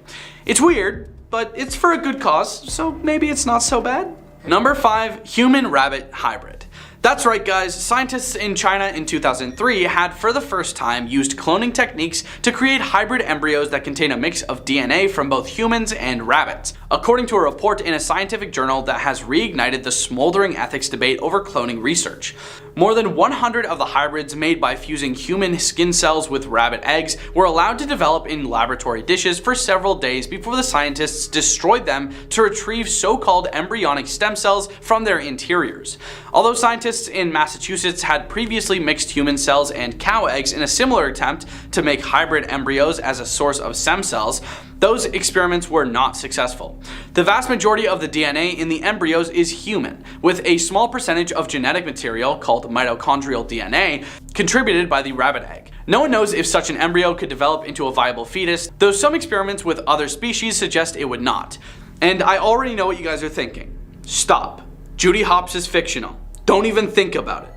It's weird, but it's for a good cause, so maybe it's not so bad." Number 5. Human-rabbit hybrid. That's right guys, scientists in China in 2003 had for the first time used cloning techniques to create hybrid embryos that contain a mix of DNA from both humans and rabbits, according to a report in a scientific journal that has reignited the smoldering ethics debate over cloning research. More than 100 of the hybrids made by fusing human skin cells with rabbit eggs were allowed to develop in laboratory dishes for several days before the scientists destroyed them to retrieve so-called embryonic stem cells from their interiors. Although scientists in Massachusetts had previously mixed human cells and cow eggs in a similar attempt to make hybrid embryos as a source of stem cells, those experiments were not successful. The vast majority of the DNA in the embryos is human, with a small percentage of genetic material called mitochondrial DNA contributed by the rabbit egg. No one knows if such an embryo could develop into a viable fetus, though some experiments with other species suggest it would not. And I already know what you guys are thinking. Stop. Judy Hopps is fictional. Don't even think about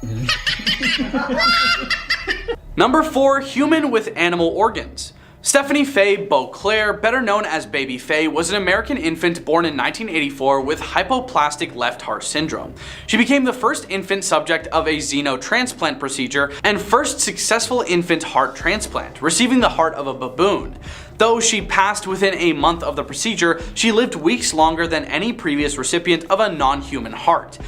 it. Number 4. Human with animal organs. Stephanie Faye Beauclair, better known as Baby Faye, was an American infant born in 1984 with hypoplastic left heart syndrome. She became the first infant subject of a xenotransplant procedure and first successful infant heart transplant, receiving the heart of a baboon. Though she passed within a month of the procedure, she lived weeks longer than any previous recipient of a non-human heart.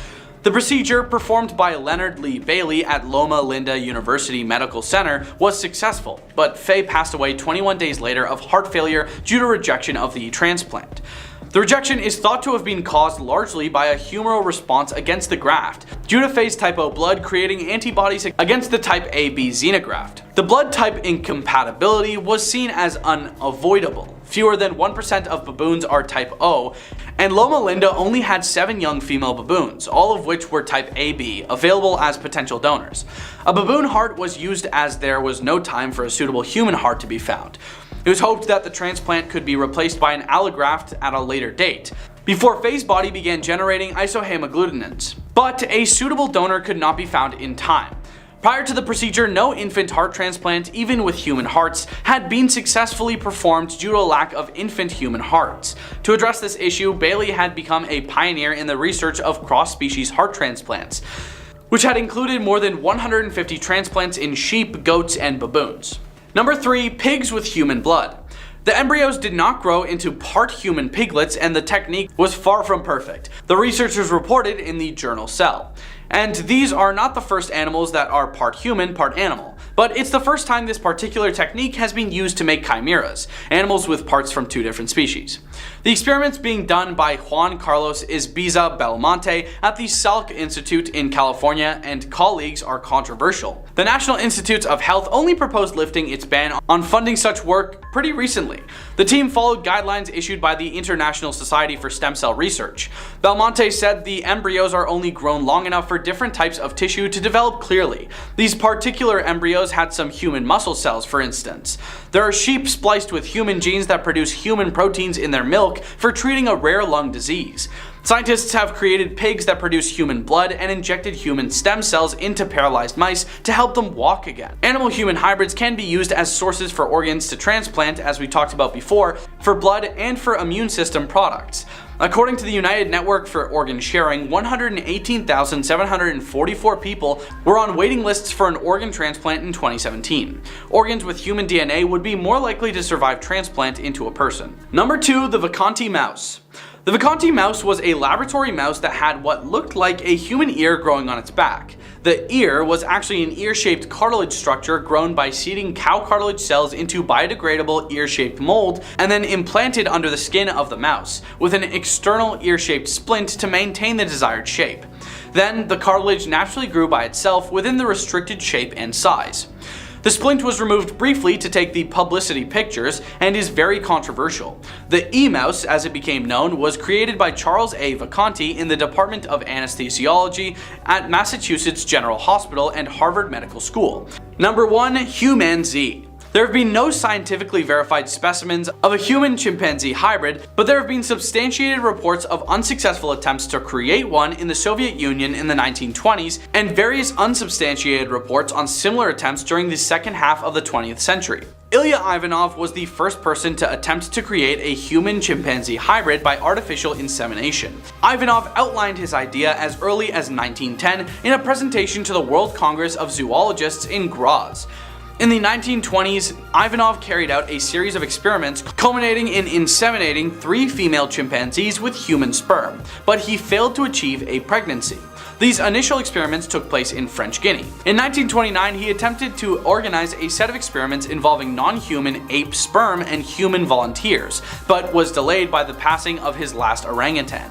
The procedure, performed by Leonard Lee Bailey at Loma Linda University Medical Center, was successful, but Faye passed away 21 days later of heart failure due to rejection of the transplant. The rejection is thought to have been caused largely by a humoral response against the graft, due to Faye's type O blood creating antibodies against the type AB xenograft. The blood type incompatibility was seen as unavoidable. Fewer than 1% of baboons are type O, and Loma Linda only had 7 young female baboons, all of which were type AB, available as potential donors. A baboon heart was used as there was no time for a suitable human heart to be found. It was hoped that the transplant could be replaced by an allograft at a later date, before Faye's body began generating isohemagglutinin. But a suitable donor could not be found in time. Prior to the procedure, no infant heart transplant, even with human hearts, had been successfully performed due to a lack of infant human hearts. To address this issue, Bailey had become a pioneer in the research of cross-species heart transplants, which had included more than 150 transplants in sheep, goats, and baboons. Number 3. Pigs with human blood. The embryos did not grow into part human piglets, and the technique was far from perfect, the researchers reported in the journal Cell. And these are not the first animals that are part human, part animal. But it's the first time this particular technique has been used to make chimeras, animals with parts from 2 different species. The experiments being done by Juan Carlos Izbiza Belmonte at the Salk Institute in California and colleagues are controversial. The National Institutes of Health only proposed lifting its ban on funding such work pretty recently. The team followed guidelines issued by the International Society for Stem Cell Research. Belmonte said the embryos are only grown long enough for different types of tissue to develop clearly. These particular embryos had some human muscle cells, for instance. There are sheep spliced with human genes that produce human proteins in their milk for treating a rare lung disease. Scientists have created pigs that produce human blood and injected human stem cells into paralyzed mice to help them walk again. Animal-human hybrids can be used as sources for organs to transplant, as we talked about before, for blood and for immune system products. According to the United Network for Organ Sharing, 118,744 people were on waiting lists for an organ transplant in 2017. Organs with human DNA would be more likely to survive transplant into a person. Number 2, the Vacanti mouse. The Vacanti mouse was a laboratory mouse that had what looked like a human ear growing on its back. The ear was actually an ear-shaped cartilage structure grown by seeding cow cartilage cells into biodegradable ear-shaped mold and then implanted under the skin of the mouse, with an external ear-shaped splint to maintain the desired shape. Then, the cartilage naturally grew by itself within the restricted shape and size. The splint was removed briefly to take the publicity pictures and is very controversial. The E-mouse, as it became known, was created by Charles A. Vacanti in the Department of Anesthesiology at Massachusetts General Hospital and Harvard Medical School. Number 1, Humanzee. There have been no scientifically verified specimens of a human-chimpanzee hybrid, but there have been substantiated reports of unsuccessful attempts to create one in the Soviet Union in the 1920s, and various unsubstantiated reports on similar attempts during the second half of the 20th century. Ilya Ivanov was the first person to attempt to create a human-chimpanzee hybrid by artificial insemination. Ivanov outlined his idea as early as 1910 in a presentation to the World Congress of Zoologists in Graz. In the 1920s, Ivanov carried out a series of experiments culminating in inseminating 3 female chimpanzees with human sperm, but he failed to achieve a pregnancy. These initial experiments took place in French Guiana. In 1929, he attempted to organize a set of experiments involving non-human ape sperm and human volunteers, but was delayed by the passing of his last orangutan.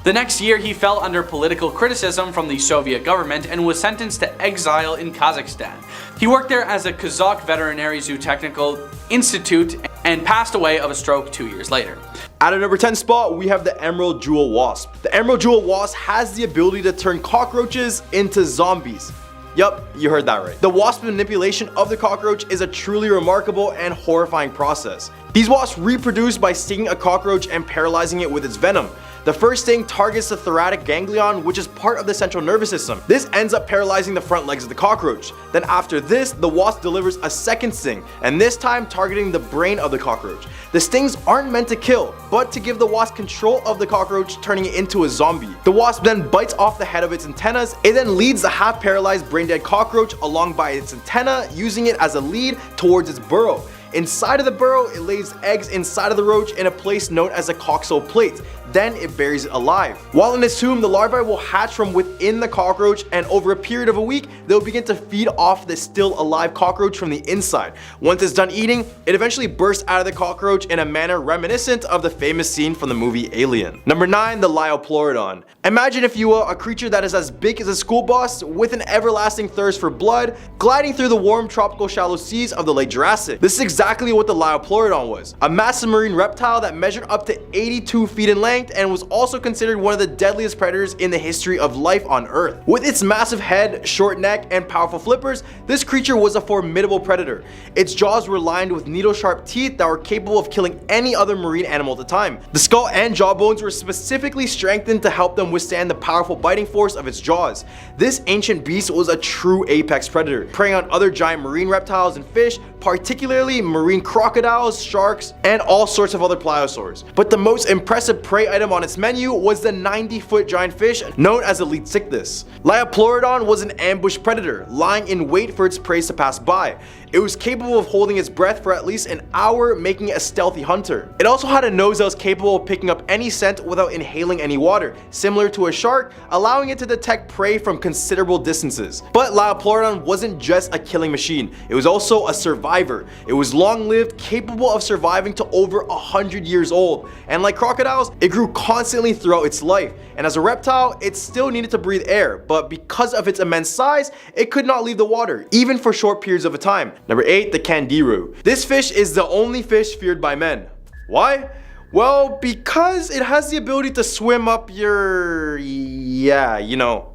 The next year, he fell under political criticism from the Soviet government and was sentenced to exile in Kazakhstan. He worked there as a Kazakh Veterinary Zootechnical Institute and passed away of a stroke 2 years later. At a number 10 spot, we have the Emerald Jewel Wasp. The Emerald Jewel Wasp has the ability to turn cockroaches into zombies. Yup, you heard that right. The wasp manipulation of the cockroach is a truly remarkable and horrifying process. These wasps reproduce by stinging a cockroach and paralyzing it with its venom. The first sting targets the thoracic ganglion, which is part of the central nervous system. This ends up paralyzing the front legs of the cockroach. Then after this, the wasp delivers a second sting, and this time targeting the brain of the cockroach. The stings aren't meant to kill, but to give the wasp control of the cockroach, turning it into a zombie. The wasp then bites off the head of its antennas. It then leads the half-paralyzed, brain-dead cockroach along by its antenna, using it as a lead towards its burrow. Inside of the burrow, it lays eggs inside of the roach in a place known as a coxal plate. Then it buries it alive. While in its tomb, the larvae will hatch from within the cockroach, and over a period of a week, they'll begin to feed off the still alive cockroach from the inside. Once it's done eating, it eventually bursts out of the cockroach in a manner reminiscent of the famous scene from the movie Alien. Number 9, the Liopleurodon. Imagine, if you will, a creature that is as big as a school bus with an everlasting thirst for blood, gliding through the warm tropical shallow seas of the late Jurassic. This is exactly what the Liopleurodon was. A massive marine reptile that measured up to 82 feet in length and was also considered one of the deadliest predators in the history of life on Earth. With its massive head, short neck, and powerful flippers, this creature was a formidable predator. Its jaws were lined with needle-sharp teeth that were capable of killing any other marine animal at the time. The skull and jawbones were specifically strengthened to help them withstand the powerful biting force of its jaws. This ancient beast was a true apex predator, preying on other giant marine reptiles and fish, particularly marine crocodiles, sharks, and all sorts of other pliosaurs. But the most impressive prey item on its menu was the 90-foot giant fish known as the Leetzichthys. Liopleurodon was an ambush predator, lying in wait for its prey to pass by. It was capable of holding its breath for at least an hour, making it a stealthy hunter. It also had a nose that was capable of picking up any scent without inhaling any water, similar to a shark, allowing it to detect prey from considerable distances. But Liopleurodon wasn't just a killing machine, it was also a survivor. It was long-lived, capable of surviving to over 100 years old, and like crocodiles, it grew constantly throughout its life. And as a reptile, it still needed to breathe air, but because of its immense size, it could not leave the water, even for short periods of time. Number 8, the candiru. This fish is the only fish feared by men. Why? Well, because it has the ability to swim up your... yeah, you know.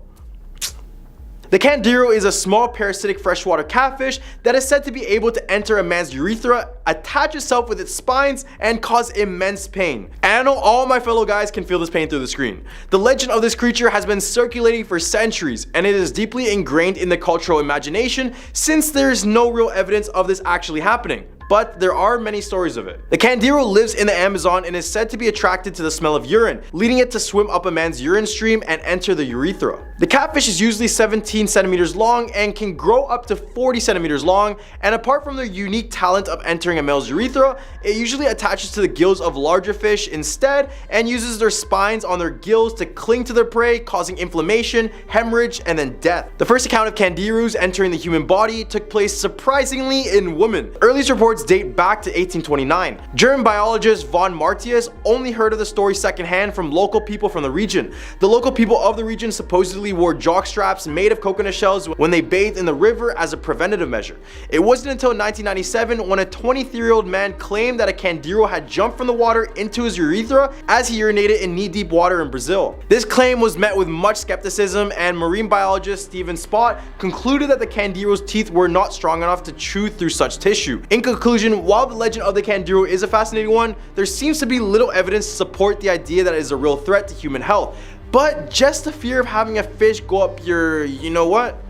The candiru is a small parasitic freshwater catfish that is said to be able to enter a man's urethra, attach itself with its spines, and cause immense pain. And I know all my fellow guys can feel this pain through the screen. The legend of this creature has been circulating for centuries, and it is deeply ingrained in the cultural imagination since there is no real evidence of this actually happening. But there are many stories of it. The candiru lives in the Amazon and is said to be attracted to the smell of urine, leading it to swim up a man's urine stream and enter the urethra. The catfish is usually 17 centimeters long and can grow up to 40 centimeters long, and apart from their unique talent of entering a male's urethra, it usually attaches to the gills of larger fish instead and uses their spines on their gills to cling to their prey, causing inflammation, hemorrhage, and then death. The first account of candirus entering the human body took place surprisingly in women. Earliest reports date back to 1829. German biologist von Martius only heard of the story secondhand from local people from the region. The local people of the region supposedly wore jock straps made of coconut shells when they bathed in the river as a preventative measure. It wasn't until 1997 when a 23-year-old man claimed that a candiru had jumped from the water into his urethra as he urinated in knee-deep water in Brazil. This claim was met with much skepticism, and marine biologist Stephen Spott concluded that the candiru's teeth were not strong enough to chew through such tissue. In conclusion, while the legend of the candiru is a fascinating one, there seems to be little evidence to support the idea that it is a real threat to human health. But just the fear of having a fish go up your, you know what,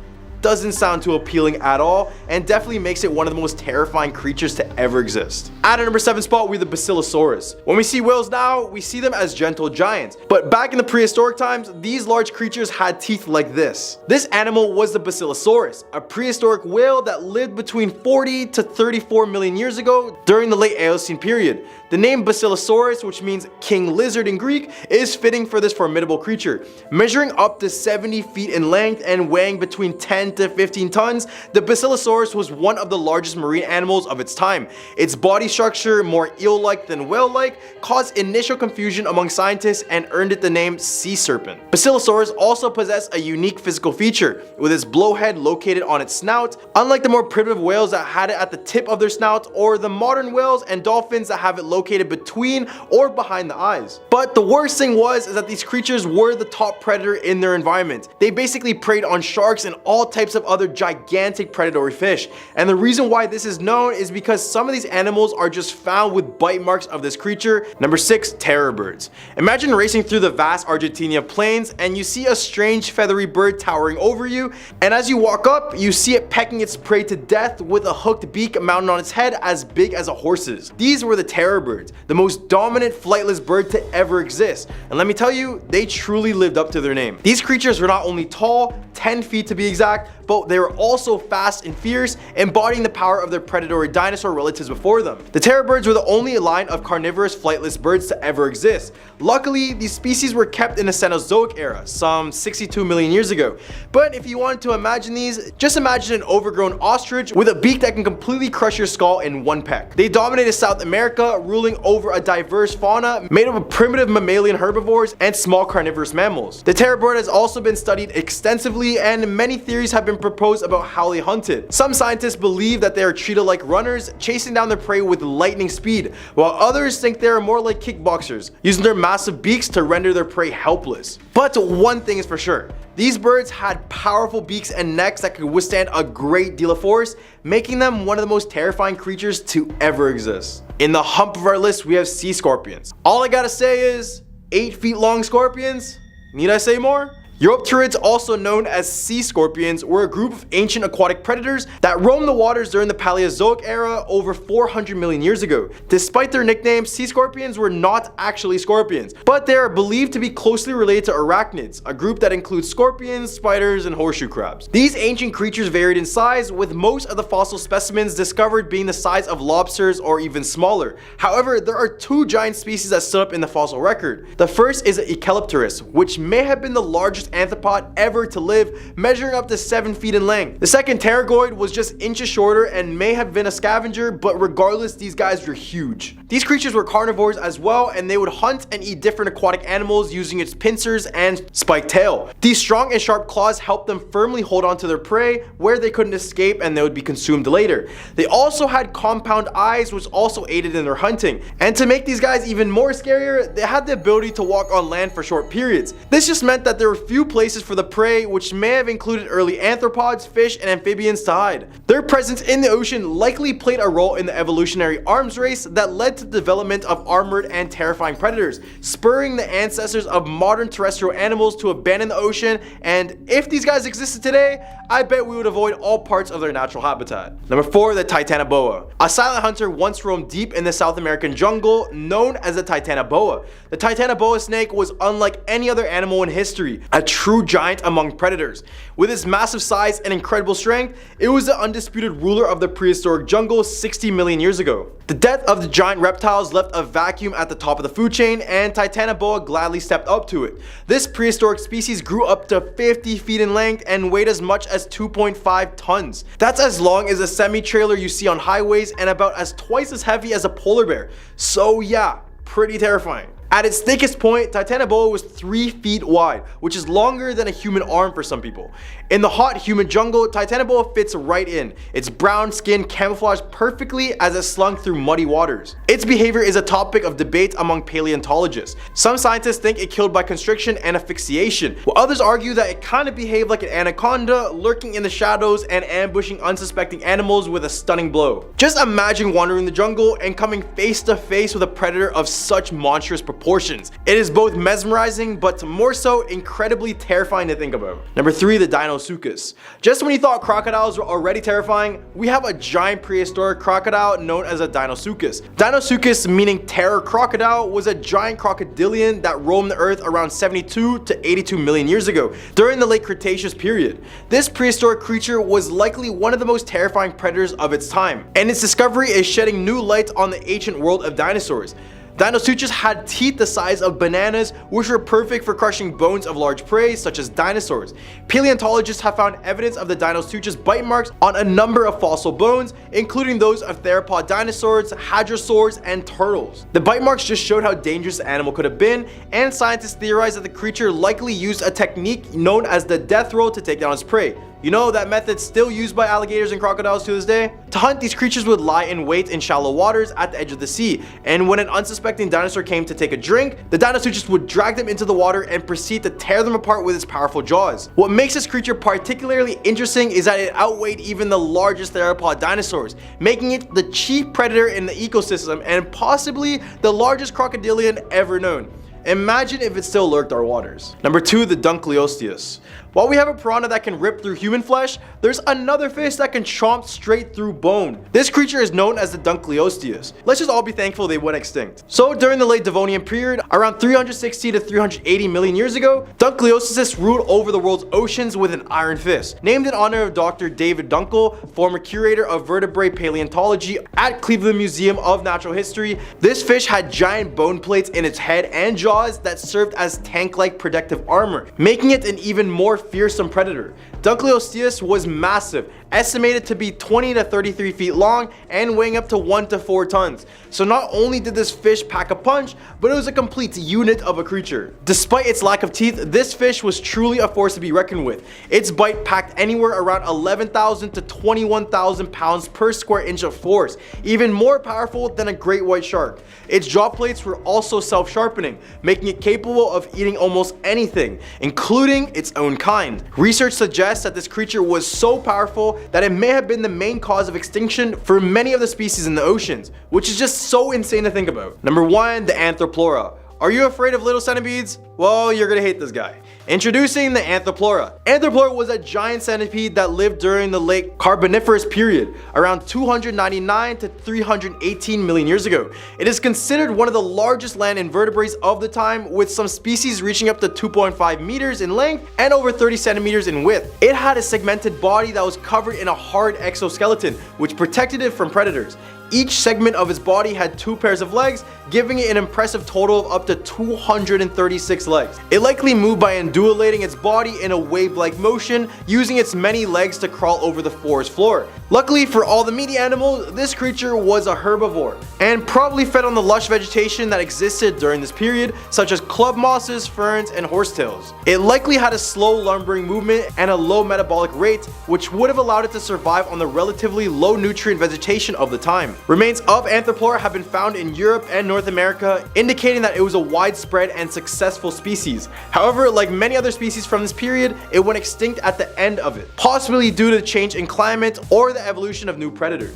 doesn't sound too appealing at all, and definitely makes it one of the most terrifying creatures to ever exist. At our number 7 spot, we have the Basilosaurus. When we see whales now, we see them as gentle giants, but back in the prehistoric times, these large creatures had teeth like this. This animal was the Basilosaurus, a prehistoric whale that lived between 40 to 34 million years ago during the late Eocene period. The name Basilosaurus, which means king lizard in Greek, is fitting for this formidable creature. Measuring up to 70 feet in length and weighing between 10 to 15 tons, the Basilosaurus was one of the largest marine animals of its time. Its body structure, more eel-like than whale-like, caused initial confusion among scientists and earned it the name sea serpent. Basilosaurus also possessed a unique physical feature, with its blowhead located on its snout, unlike the more primitive whales that had it at the tip of their snout, or the modern whales and dolphins that have it located between or behind the eyes. But the worst thing was that these creatures were the top predator in their environment. They basically preyed on sharks and all types of other gigantic predatory fish. And the reason why this is known is because some of these animals are just found with bite marks of this creature. Number 6, terror birds. Imagine racing through the vast Argentina plains and you see a strange feathery bird towering over you, and as you walk up, you see it pecking its prey to death with a hooked beak mounted on its head as big as a horse's. These were the terror birds, the most dominant flightless bird to ever exist. And let me tell you, they truly lived up to their name. These creatures were not only tall, 10 feet to be exact, but they were also fast and fierce, embodying the power of their predatory dinosaur relatives before them. The terror birds were the only line of carnivorous flightless birds to ever exist. Luckily, these species were kept in the Cenozoic era, some 62 million years ago. But if you wanted to imagine these, just imagine an overgrown ostrich with a beak that can completely crush your skull in one peck. They dominated South America, ruling over a diverse fauna made up of primitive mammalian herbivores and small carnivorous mammals. The terror bird has also been studied extensively, and many theories have been proposed about how they hunted. Some scientists believe that they are cheetah like runners, chasing down their prey with lightning speed, while others think they are more like kickboxers, using their massive beaks to render their prey helpless. But one thing is for sure, these birds had powerful beaks and necks that could withstand a great deal of force, making them one of the most terrifying creatures to ever exist. In the hump of our list, we have sea scorpions. All I gotta say is, 8 feet long scorpions? Need I say more? Eurypterids, also known as sea scorpions, were a group of ancient aquatic predators that roamed the waters during the Paleozoic era over 400 million years ago. Despite their nickname, sea scorpions were not actually scorpions, but they are believed to be closely related to arachnids, a group that includes scorpions, spiders, and horseshoe crabs. These ancient creatures varied in size, with most of the fossil specimens discovered being the size of lobsters or even smaller. However, there are two giant species that stood up in the fossil record. The first is Echelopterus, which may have been the largest arthropod ever to live, measuring up to 7 feet in length. The second pterygoid was just inches shorter and may have been a scavenger, but regardless, these guys were huge. These creatures were carnivores as well, and they would hunt and eat different aquatic animals using its pincers and spiked tail. These strong and sharp claws helped them firmly hold on to their prey where they couldn't escape and they would be consumed later. They also had compound eyes, which also aided in their hunting. And to make these guys even more scarier, they had the ability to walk on land for short periods. This just meant that there were few places for the prey, which may have included early arthropods, fish, and amphibians to hide. Their presence in the ocean likely played a role in the evolutionary arms race that led to the development of armored and terrifying predators, spurring the ancestors of modern terrestrial animals to abandon the ocean. And if these guys existed today, I bet we would avoid all parts of their natural habitat. Number 4, the Titanoboa. A silent hunter once roamed deep in the South American jungle, known as the Titanoboa. The Titanoboa snake was unlike any other animal in history, a true giant among predators. With its massive size and incredible strength, it was the undisputed ruler of the prehistoric jungle 60 million years ago. The death of the giant reptiles left a vacuum at the top of the food chain, and Titanoboa gladly stepped up to it. This prehistoric species grew up to 50 feet in length and weighed as much as 2.5 tons. That's as long as a semi-trailer you see on highways and about as twice as heavy as a polar bear. So yeah, pretty terrifying. At its thickest point, Titanoboa was 3 feet wide, which is longer than a human arm for some people. In the hot, humid jungle, Titanoboa fits right in, its brown skin camouflaged perfectly as it slunk through muddy waters. Its behavior is a topic of debate among paleontologists. Some scientists think it killed by constriction and asphyxiation, while others argue that it kind of behaved like an anaconda, lurking in the shadows and ambushing unsuspecting animals with a stunning blow. Just imagine wandering the jungle and coming face to face with a predator of such monstrous proportions. It is both mesmerizing, but more so incredibly terrifying to think about. Number 3, the Deinosuchus. Just when you thought crocodiles were already terrifying, we have a giant prehistoric crocodile known as a Deinosuchus. Deinosuchus, meaning terror crocodile, was a giant crocodilian that roamed the earth around 72 to 82 million years ago, during the late Cretaceous period. This prehistoric creature was likely one of the most terrifying predators of its time, and its discovery is shedding new light on the ancient world of dinosaurs. Deinosuchus had teeth the size of bananas, which were perfect for crushing bones of large prey such as dinosaurs. Paleontologists have found evidence of the Deinosuchus bite marks on a number of fossil bones, including those of theropod dinosaurs, hadrosaurs, and turtles. The bite marks just showed how dangerous the animal could have been, and scientists theorize that the creature likely used a technique known as the death roll to take down its prey. You know, that method still used by alligators and crocodiles to this day? To hunt, these creatures would lie in wait in shallow waters at the edge of the sea, and when an unsuspecting dinosaur came to take a drink, the Deinosuchus would drag them into the water and proceed to tear them apart with its powerful jaws. What makes this creature particularly interesting is that it outweighed even the largest theropod dinosaurs, making it the chief predator in the ecosystem and possibly the largest crocodilian ever known. Imagine if it still lurked our waters. Number 2, the Dunkleosteus. While we have a piranha that can rip through human flesh, there's another fish that can chomp straight through bone. This creature is known as the Dunkleosteus. Let's just all be thankful they went extinct. So during the late Devonian period, around 360 to 380 million years ago, Dunkleosteus ruled over the world's oceans with an iron fist. Named in honor of Dr. David Dunkel, former curator of vertebrate paleontology at Cleveland Museum of Natural History, this fish had giant bone plates in its head and jaws that served as tank-like protective armor, making it an even more fearsome predator. Dunkleosteus was massive, estimated to be 20 to 33 feet long and weighing up to 1 to 4 tons. So not only did this fish pack a punch, but it was a complete unit of a creature. Despite its lack of teeth, this fish was truly a force to be reckoned with. Its bite packed anywhere around 11,000 to 21,000 pounds per square inch of force, even more powerful than a great white shark. Its jaw plates were also self-sharpening, making it capable of eating almost anything, including its own kind. Research suggests that this creature was so powerful that it may have been the main cause of extinction for many of the species in the oceans, which is just so insane to think about. Number 1, the Anthroplora. Are you afraid of little centipedes? Well, you're gonna hate this guy. Introducing the Anthropleura. Anthropleura was a giant centipede that lived during the late Carboniferous period, around 299 to 318 million years ago. It is considered one of the largest land invertebrates of the time, with some species reaching up to 2.5 meters in length and over 30 centimeters in width. It had a segmented body that was covered in a hard exoskeleton, which protected it from predators. Each segment of its body had 2 pairs of legs, giving it an impressive total of up to 236 legs. It likely moved by undulating its body in a wave-like motion, using its many legs to crawl over the forest floor. Luckily for all the meaty animals, this creature was a herbivore, and probably fed on the lush vegetation that existed during this period, such as club mosses, ferns, and horsetails. It likely had a slow lumbering movement and a low metabolic rate, which would have allowed it to survive on the relatively low nutrient vegetation of the time. Remains of Anthropleura have been found in Europe and North America, indicating that it was a widespread and successful species. However, like many other species from this period, it went extinct at the end of it, possibly due to the change in climate or the evolution of new predators.